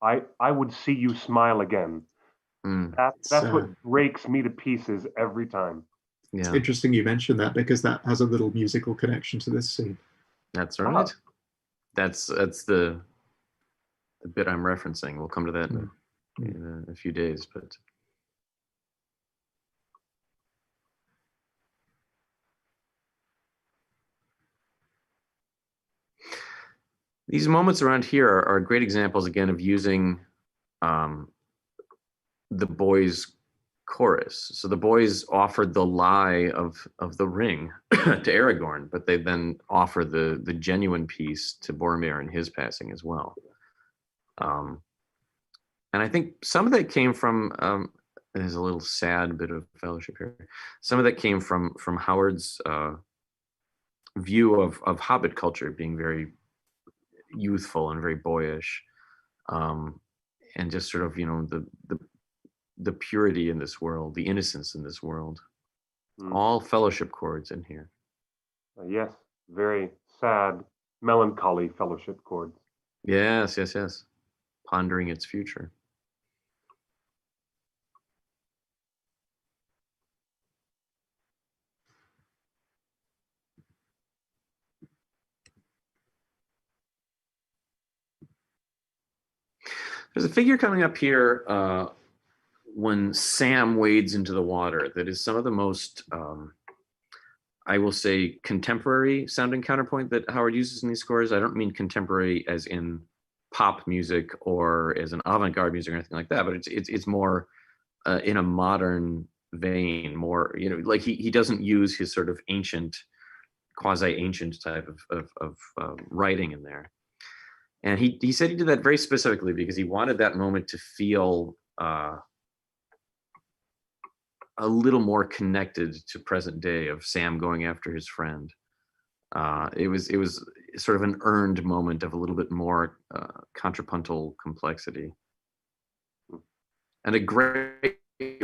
I would see you smile again." That's what breaks me to pieces every time. Yeah. It's interesting you mentioned that, because that has a little musical connection to this scene. That's right. That's the bit I'm referencing. We'll come to that in a few days, but these moments around here are great examples again of using the boys' chorus. So the boys offered the lie of the ring to Aragorn, but they then offer the genuine piece to Boromir in his passing as well. And I think some of that came from there's a little sad bit of fellowship here. Some of that came from Howard's view of Hobbit culture being very youthful and very boyish, and just sort of the purity in this world, the innocence in this world. All fellowship chords in here. Yes, very sad, melancholy fellowship chords. Yes. Pondering its future. There's a figure coming up here when Sam wades into the water that is some of the most, I will say, contemporary sounding counterpoint that Howard uses in these scores. I don't mean contemporary as in pop music or as an avant-garde music or anything like that, but it's more in a modern vein, more, like he doesn't use his sort of ancient, quasi-ancient type of writing in there. And he said he did that very specifically because he wanted that moment to feel a little more connected to present day of Sam going after his friend. It was sort of an earned moment of a little bit more contrapuntal complexity. And a great way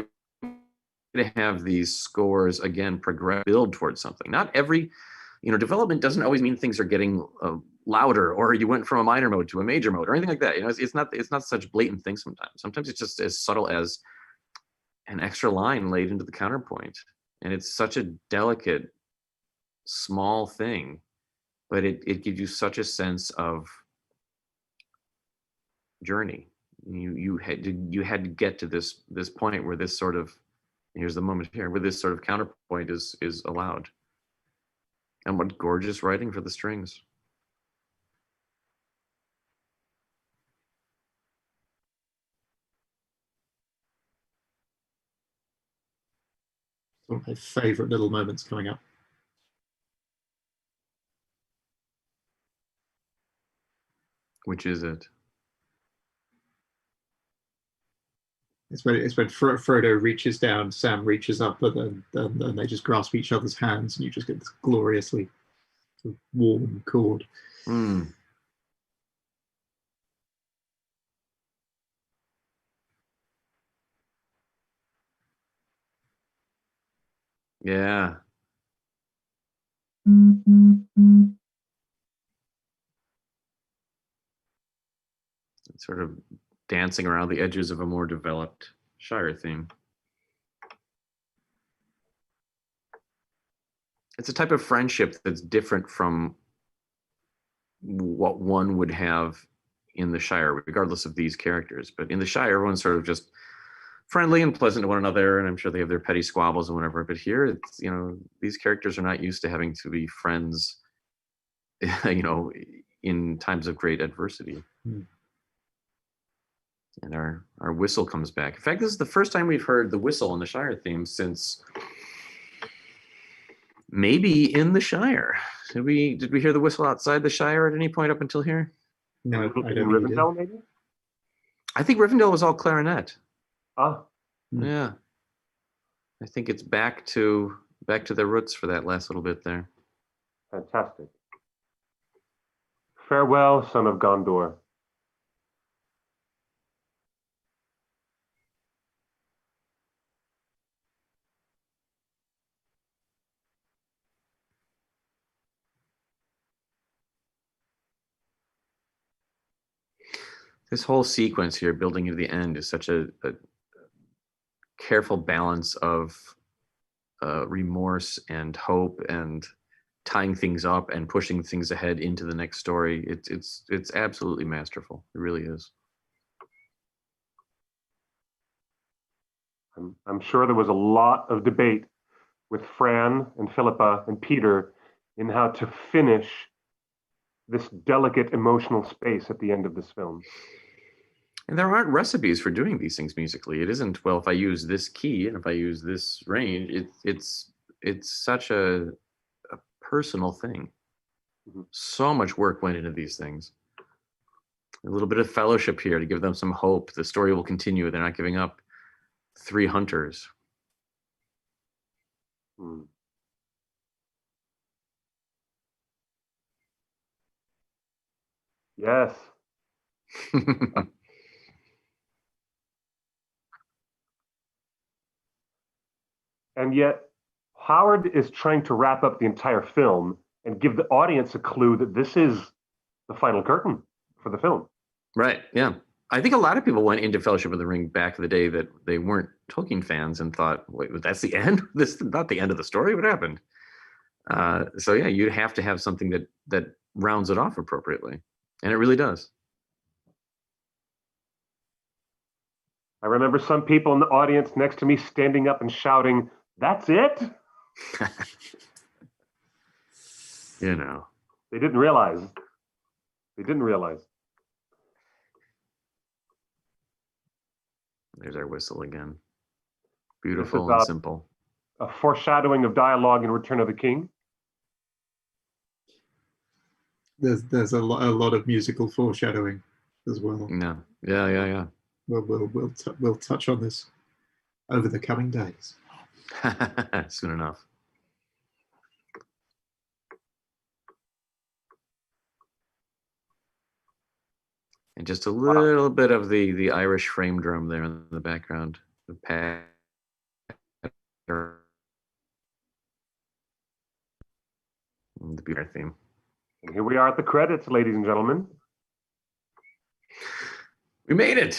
to have these scores again build towards something. Not every, development doesn't always mean things are getting louder, or you went from a minor mode to a major mode or anything like that. It's not such blatant thing sometimes. Sometimes it's just as subtle as an extra line laid into the counterpoint, and it's such a delicate, small thing, but it gives you such a sense of journey. You had to get to this point where this sort of, here's the moment here where this sort of counterpoint is allowed. And what gorgeous writing for the strings. One of my favorite little moments coming up. Which is it? It's when Frodo reaches down, Sam reaches up, and then they just grasp each other's hands, and you just get this gloriously warm chord. Yeah. Sort of dancing around the edges of a more developed Shire theme. It's a type of friendship that's different from what one would have in the Shire, regardless of these characters. But in the Shire, everyone's sort of just friendly and pleasant to one another, and I'm sure they have their petty squabbles and whatever. But here, it's, these characters are not used to having to be friends, in times of great adversity. And our whistle comes back. In fact, this is the first time we've heard the whistle in the Shire theme since maybe in the Shire. Did we hear the whistle outside the Shire at any point up until here? No, I don't think Rivendell, maybe? I think Rivendell was all clarinet. Ah. Yeah. I think it's back to their roots for that last little bit there. Fantastic. Farewell, son of Gondor. This whole sequence here, building to the end, is such a careful balance of remorse and hope and tying things up and pushing things ahead into the next story. It's absolutely masterful. It really is. I'm sure there was a lot of debate with Fran and Philippa and Peter in how to finish this delicate emotional space at the end of this film. And there aren't recipes for doing these things musically. It isn't, well, if I use this key and if I use this range, it's such a personal thing. Mm-hmm. So much work went into these things. A little bit of fellowship here to give them some hope. The story will continue. They're not giving up 3 hunters. Yes. And yet, Howard is trying to wrap up the entire film and give the audience a clue that this is the final curtain for the film. Right, yeah. I think a lot of people went into Fellowship of the Ring back in the day that they weren't Tolkien fans and thought, wait, that's the end? This is not the end of the story? What happened? So yeah, you'd have to have something that rounds it off appropriately. And it really does. I remember some people in the audience next to me standing up and shouting, "That's it?" They didn't realize. There's our whistle again. Beautiful and simple. A foreshadowing of dialogue in Return of the King. There's a lot of musical foreshadowing as well. Yeah. We'll touch on this over the coming days. Soon enough. And just a little bit of the Irish frame drum there in the background. The pad. The beautiful theme. And here we are at the credits, ladies and gentlemen. We made it.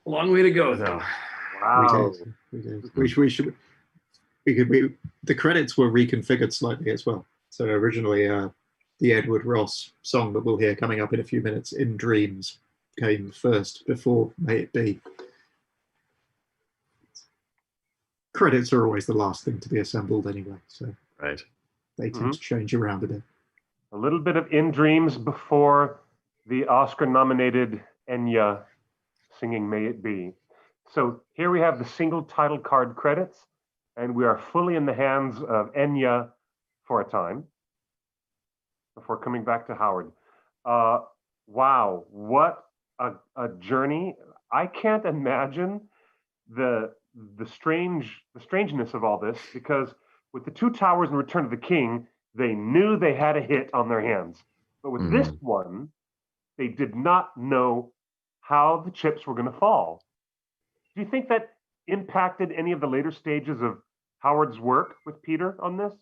A long way to go, though. Wow. We did. The credits were reconfigured slightly as well. So originally, the Edward Ross song that we'll hear coming up in a few minutes, "In Dreams," came first before "May It Be." Credits are always the last thing to be assembled anyway, so right. They tend to change around a bit. A little bit of "In Dreams" before the Oscar-nominated Enya singing "May It Be." So here we have the single title card credits, and we are fully in the hands of Enya for a time before coming back to Howard. Wow, what a journey. I can't imagine the strangeness of all this, because with the Two Towers and Return of the King, they knew they had a hit on their hands. But with this one, they did not know how the chips were going to fall. Do you think that impacted any of the later stages of Howard's work with Peter on this?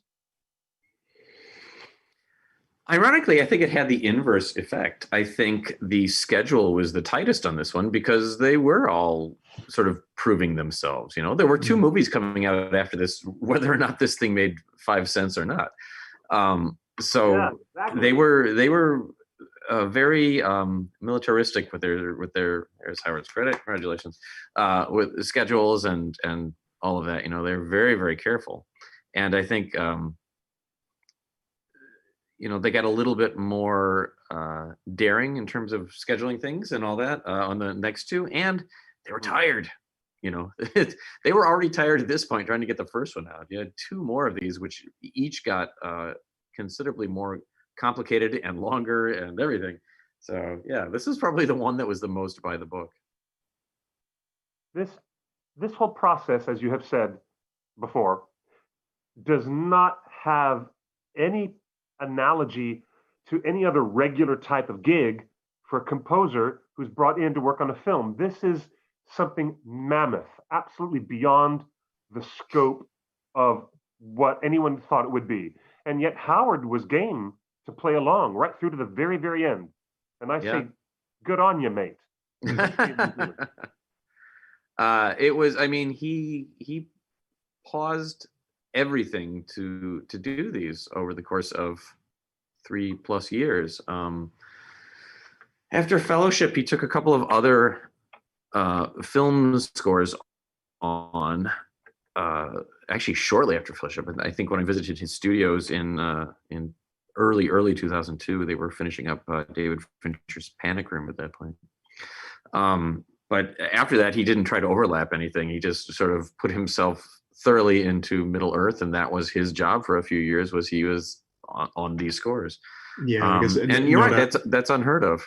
Ironically, I think it had the inverse effect. I think the schedule was the tightest on this one because they were all sort of proving themselves. You know, there were two movies coming out after this, whether or not this thing made 5 cents or not. So Yeah, exactly. they were very militaristic with their there's Howard's credit, congratulations, with the schedules and all of that. You know, they're very, very careful, and I think you know, they got a little bit more daring in terms of scheduling things and all that on the next two, and they were tired. You know, they were already tired at this point trying to get the first one out. You had two more of these, which each got considerably more complicated and longer and everything. So yeah, this is probably the one that was the most by the book. This whole process, as you have said before, does not have any analogy to any other regular type of gig for a composer who's brought in to work on a film. This is something mammoth, absolutely beyond the scope of what anyone thought it would be. And yet Howard was game to play along right through to the very, very end. And I say, good on you, mate. It was, I mean, he paused everything to do these over the course of 3+ years. After Fellowship, he took a couple of other film scores on, actually shortly after Fellowship. I think when I visited his studios in early 2002, they were finishing up David Fincher's Panic Room at that point. But after that, he didn't try to overlap anything. He just sort of put himself thoroughly into Middle Earth, and that was his job for a few years. He was on these scores. Yeah, because and you're right. That's unheard of.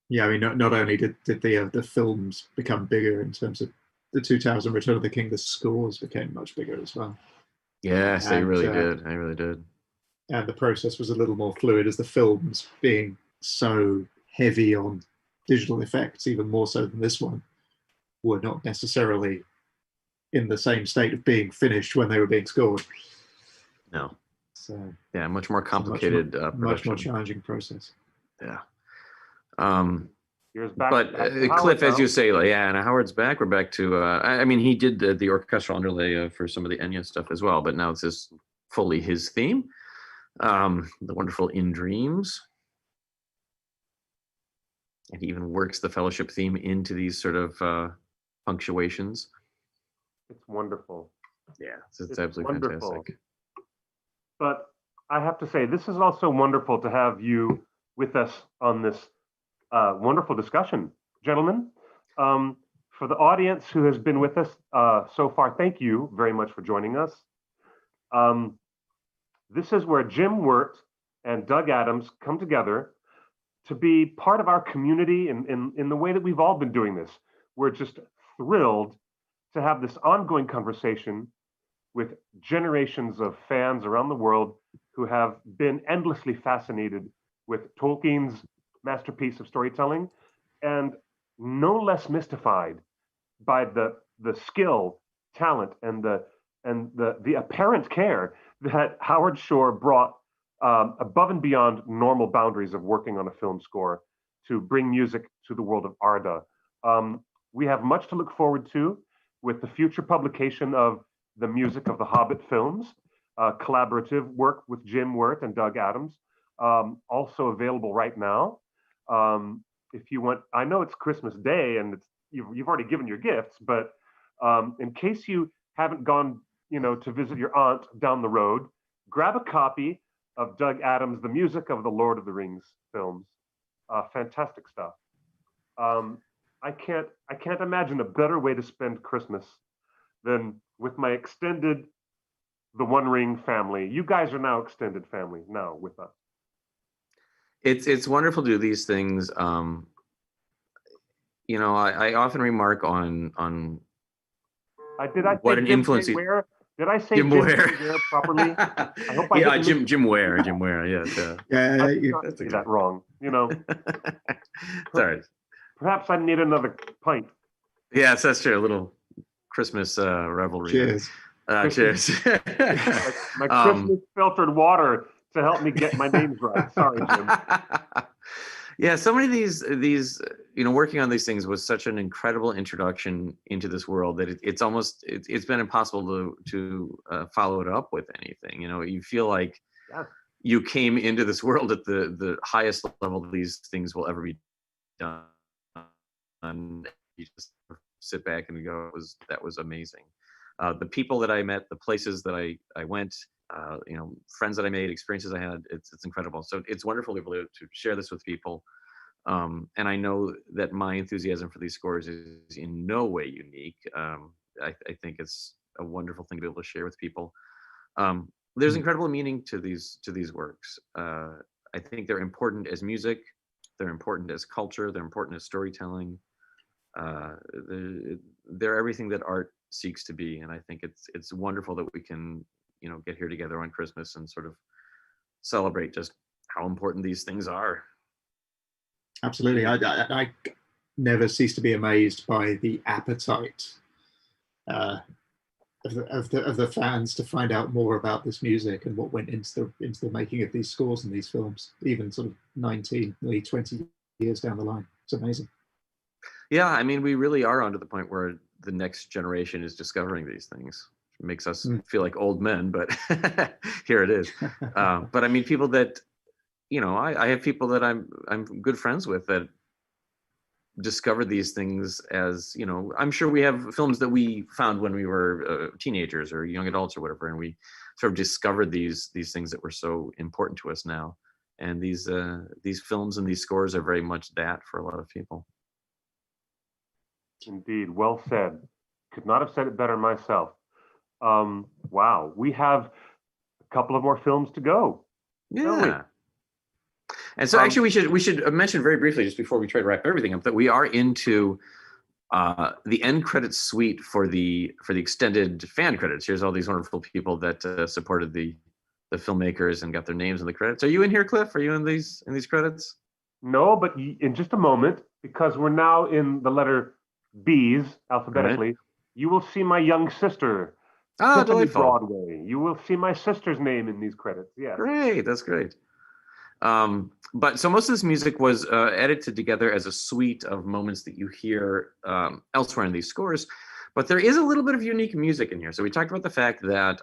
Yeah, I mean, not only did the films become bigger in terms of the 2000 Return of the King, the scores became much bigger as well. Yes, they really did. They really did. And the process was a little more fluid, as the films being so heavy on digital effects, even more so than this one, were not necessarily in the same state of being finished when they were being scored. No. So yeah, much more complicated, much more challenging process. Yeah. Back Cliff, as you say, and Howard's back. We're back to. I mean, he did the orchestral underlay for some of the Enya stuff as well, but now it's just fully his theme. The wonderful In Dreams. And he even works the Fellowship theme into these sort of punctuations. It's wonderful. Yeah, it's absolutely wonderful. Fantastic. But I have to say, this is also wonderful to have you with us on this wonderful discussion, gentlemen. For the audience who has been with us so far, thank you very much for joining us. This is where Jim Wirt and Doug Adams come together to be part of our community in the way that we've all been doing this. We're just thrilled to have this ongoing conversation with generations of fans around the world who have been endlessly fascinated with Tolkien's masterpiece of storytelling, and no less mystified by the skill, talent, and the apparent care that Howard Shore brought above and beyond normal boundaries of working on a film score to bring music to the world of Arda. We have much to look forward to with the future publication of the music of the Hobbit films, collaborative work with Jim Wirt and Doug Adams, also available right now. If you want, I know it's Christmas Day and you've already given your gifts, but in case you haven't gone, to visit your aunt down the road, grab a copy of Doug Adams' The Music of the Lord of the Rings films. Fantastic stuff. I can't imagine a better way to spend Christmas than with my extended The One Ring family. You guys are now extended family now with us. It's wonderful to do these things. I often remark on what an influence. Did I say Jim Ware properly? I hope I didn't. Jim Ware. Yes. I did say that wrong. Sorry. Perhaps I need another pint. Yes, that's true. A little Christmas revelry. Cheers. Cheers. my Christmas filtered water to help me get my names right. Sorry, Jim. Yeah, so many of these working on these things was such an incredible introduction into this world that it's been impossible to follow it up with anything. You feel like you came into this world at the highest level these things will ever be done, and you just sit back and go, that was amazing. The people that I met, the places that I went, friends that I made, experiences I had, it's incredible. So it's wonderful to be able to share this with people. And I know that my enthusiasm for these scores is in no way unique. I think it's a wonderful thing to be able to share with people. There's incredible meaning to these works. I think they're important as music. They're important as culture. They're important as storytelling. They're everything that art seeks to be, and I think it's wonderful that we can get here together on Christmas and sort of celebrate just how important these things are. Absolutely. I never cease to be amazed by the appetite of the fans to find out more about this music and what went into the making of these scores and these films, even sort of 19, nearly 20 years down the line. It's amazing. Yeah, I mean, we really are onto the point where the next generation is discovering these things. It makes us feel like old men, but here it is. But I mean, people that, I have people that I'm good friends with that discovered these things as, I'm sure we have films that we found when we were teenagers or young adults or whatever, and we sort of discovered these things that were so important to us now. And these films and these scores are very much that for a lot of people. Indeed, well said. Could not have said it better myself. Wow, we have a couple of more films to go. Yeah. And so actually we should mention very briefly, just before we try to wrap everything up, that we are into the end credits suite for the extended fan credits. Here's all these wonderful people that supported the filmmakers and got their names in the credits. Are you in here, Cliff? Are you in these credits? No, but in just a moment, because we're now in the letter B's alphabetically, right. You will see my young sister, delightful. Broadway. You will see my sister's name in these credits. Yeah, great. That's great. But so most of this music was edited together as a suite of moments that you hear elsewhere in these scores. But there is a little bit of unique music in here. So we talked about the fact that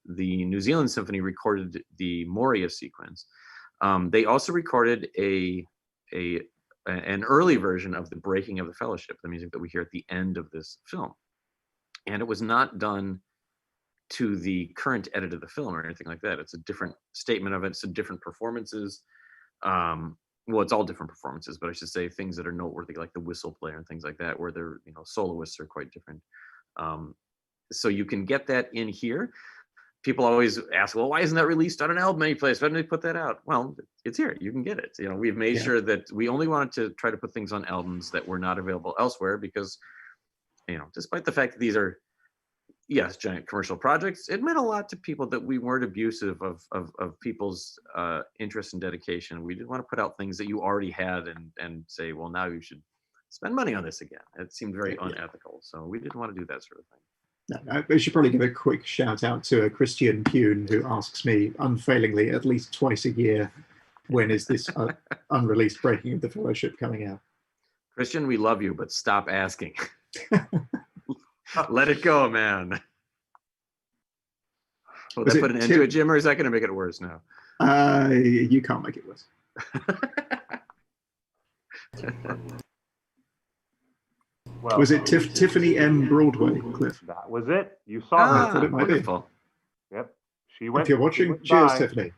the New Zealand Symphony recorded the Moria sequence. They also recorded an early version of the Breaking of the Fellowship, the music that we hear at the end of this film. And it was not done to the current edit of the film or anything like that. It's a different statement of it. It's different performances. Well, it's all different performances, but I should say things that are noteworthy, like the whistle player and things like that, where their soloists are quite different. So you can get that in here. People always ask, well, why isn't that released on an album anyplace? Why didn't they put that out? Well, it's here. You can get it. We've made sure that we only wanted to try to put things on albums that were not available elsewhere because, despite the fact that these are, yes, giant commercial projects, it meant a lot to people that we weren't abusive of people's interest and dedication. We didn't want to put out things that you already had and say, well, now you should spend money on this again. It seemed very unethical. So we didn't want to do that sort of thing. I should probably give a quick shout out to a Christian Pune who asks me unfailingly at least twice a year, when is this unreleased Breaking of the Fellowship coming out? Christian, we love you, but stop asking. Let it go, man. Will that put an end to it, Jim, or is that going to make it worse now? You can't make it worse. Well, was it Tiffany M. Broadway, Cliff? That was it. You saw her. I thought it might be. Yep. She went. If you're watching, cheers, by. Tiffany.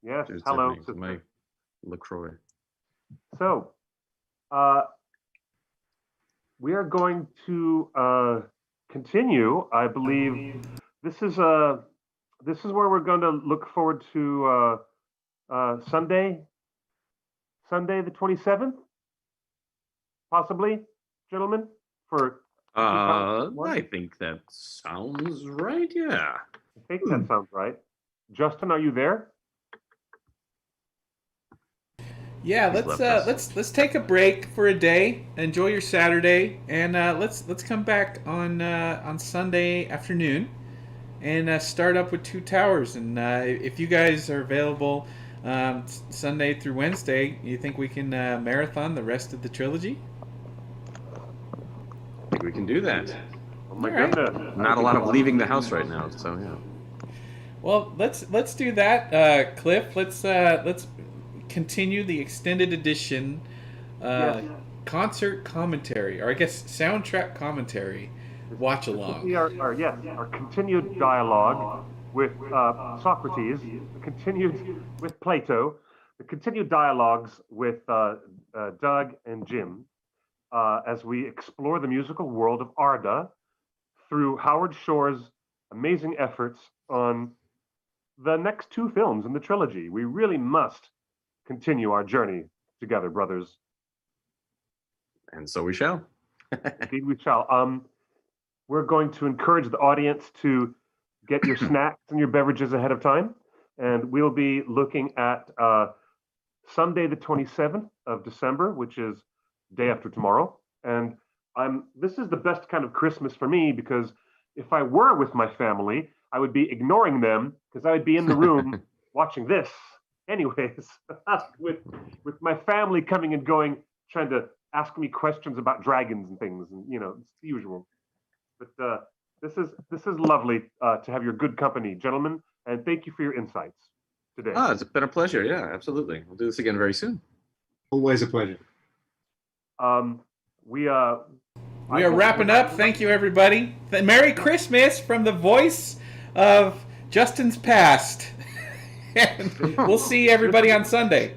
Yes. Cheers, hello. Tiffany, my LaCroix. So, we are going to continue. I believe this is where we're going to look forward to Sunday the 27th, possibly, gentlemen. For I think that sounds right. Yeah, I think that sounds right. Justin, are you there? Yeah, let's take a break for a day. Enjoy your Saturday, and let's come back on Sunday afternoon, and start up with Two Towers. And if you guys are available Sunday through Wednesday, you think we can marathon the rest of the trilogy? I think we can do that. Oh my All right. goodness. Not a lot of leaving the house right now, so yeah. Well, let's do that, Cliff. Let's continue the extended edition Yes. concert commentary, or I guess soundtrack commentary, watch along. Our continued dialogue with Socrates, the continued with Plato, the continued dialogues with Doug and Jim as we explore the musical world of Arda through Howard Shore's amazing efforts on the next two films in the trilogy. We really must continue our journey together, brothers. And so we shall. Indeed, we shall. We're going to encourage the audience to get your snacks and your beverages ahead of time. And we'll be looking at Sunday, the 27th of December, which is day after tomorrow. And this is the best kind of Christmas for me, because if I were with my family, I would be ignoring them because I would be in the room watching this anyways, with my family coming and going, trying to ask me questions about dragons and things, and it's the usual. But this is lovely to have your good company, gentlemen, and thank you for your insights today. It's been a pleasure. Yeah, absolutely. We'll do this again very soon. Always a pleasure. We are wrapping up. Thank you, everybody. Merry Christmas from the voice of Justin's past. And we'll see everybody on Sunday.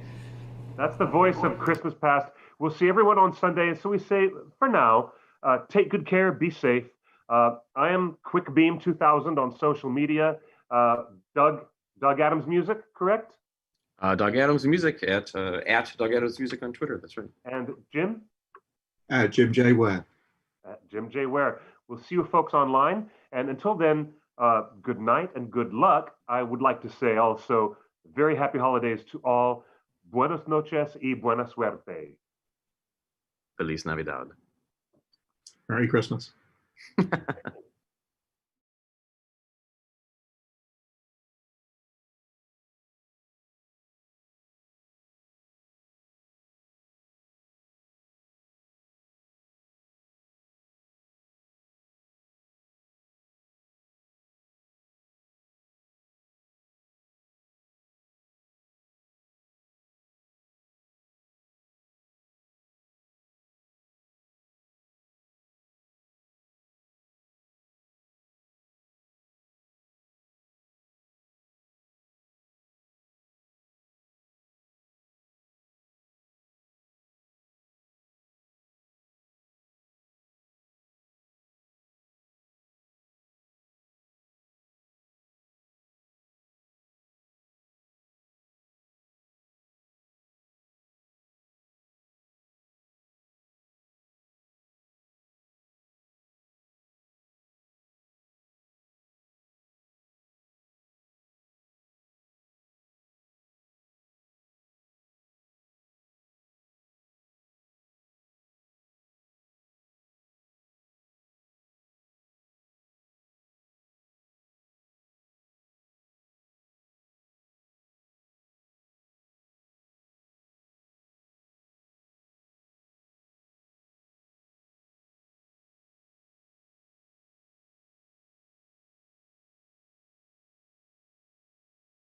That's the voice of Christmas past. We'll see everyone on Sunday. And so we say, for now, take good care, be safe. I am QuickBeam 2000 on social media. Doug Adams Music, correct? Doug Adams Music at Doug Adams Music on Twitter. That's right. And Jim? Jim J. Ware. Jim J. Ware. We'll see you folks online. And until then, good night and good luck. I would like to say also, very happy holidays to all. Buenas noches y buena suerte. Feliz Navidad. Merry Christmas.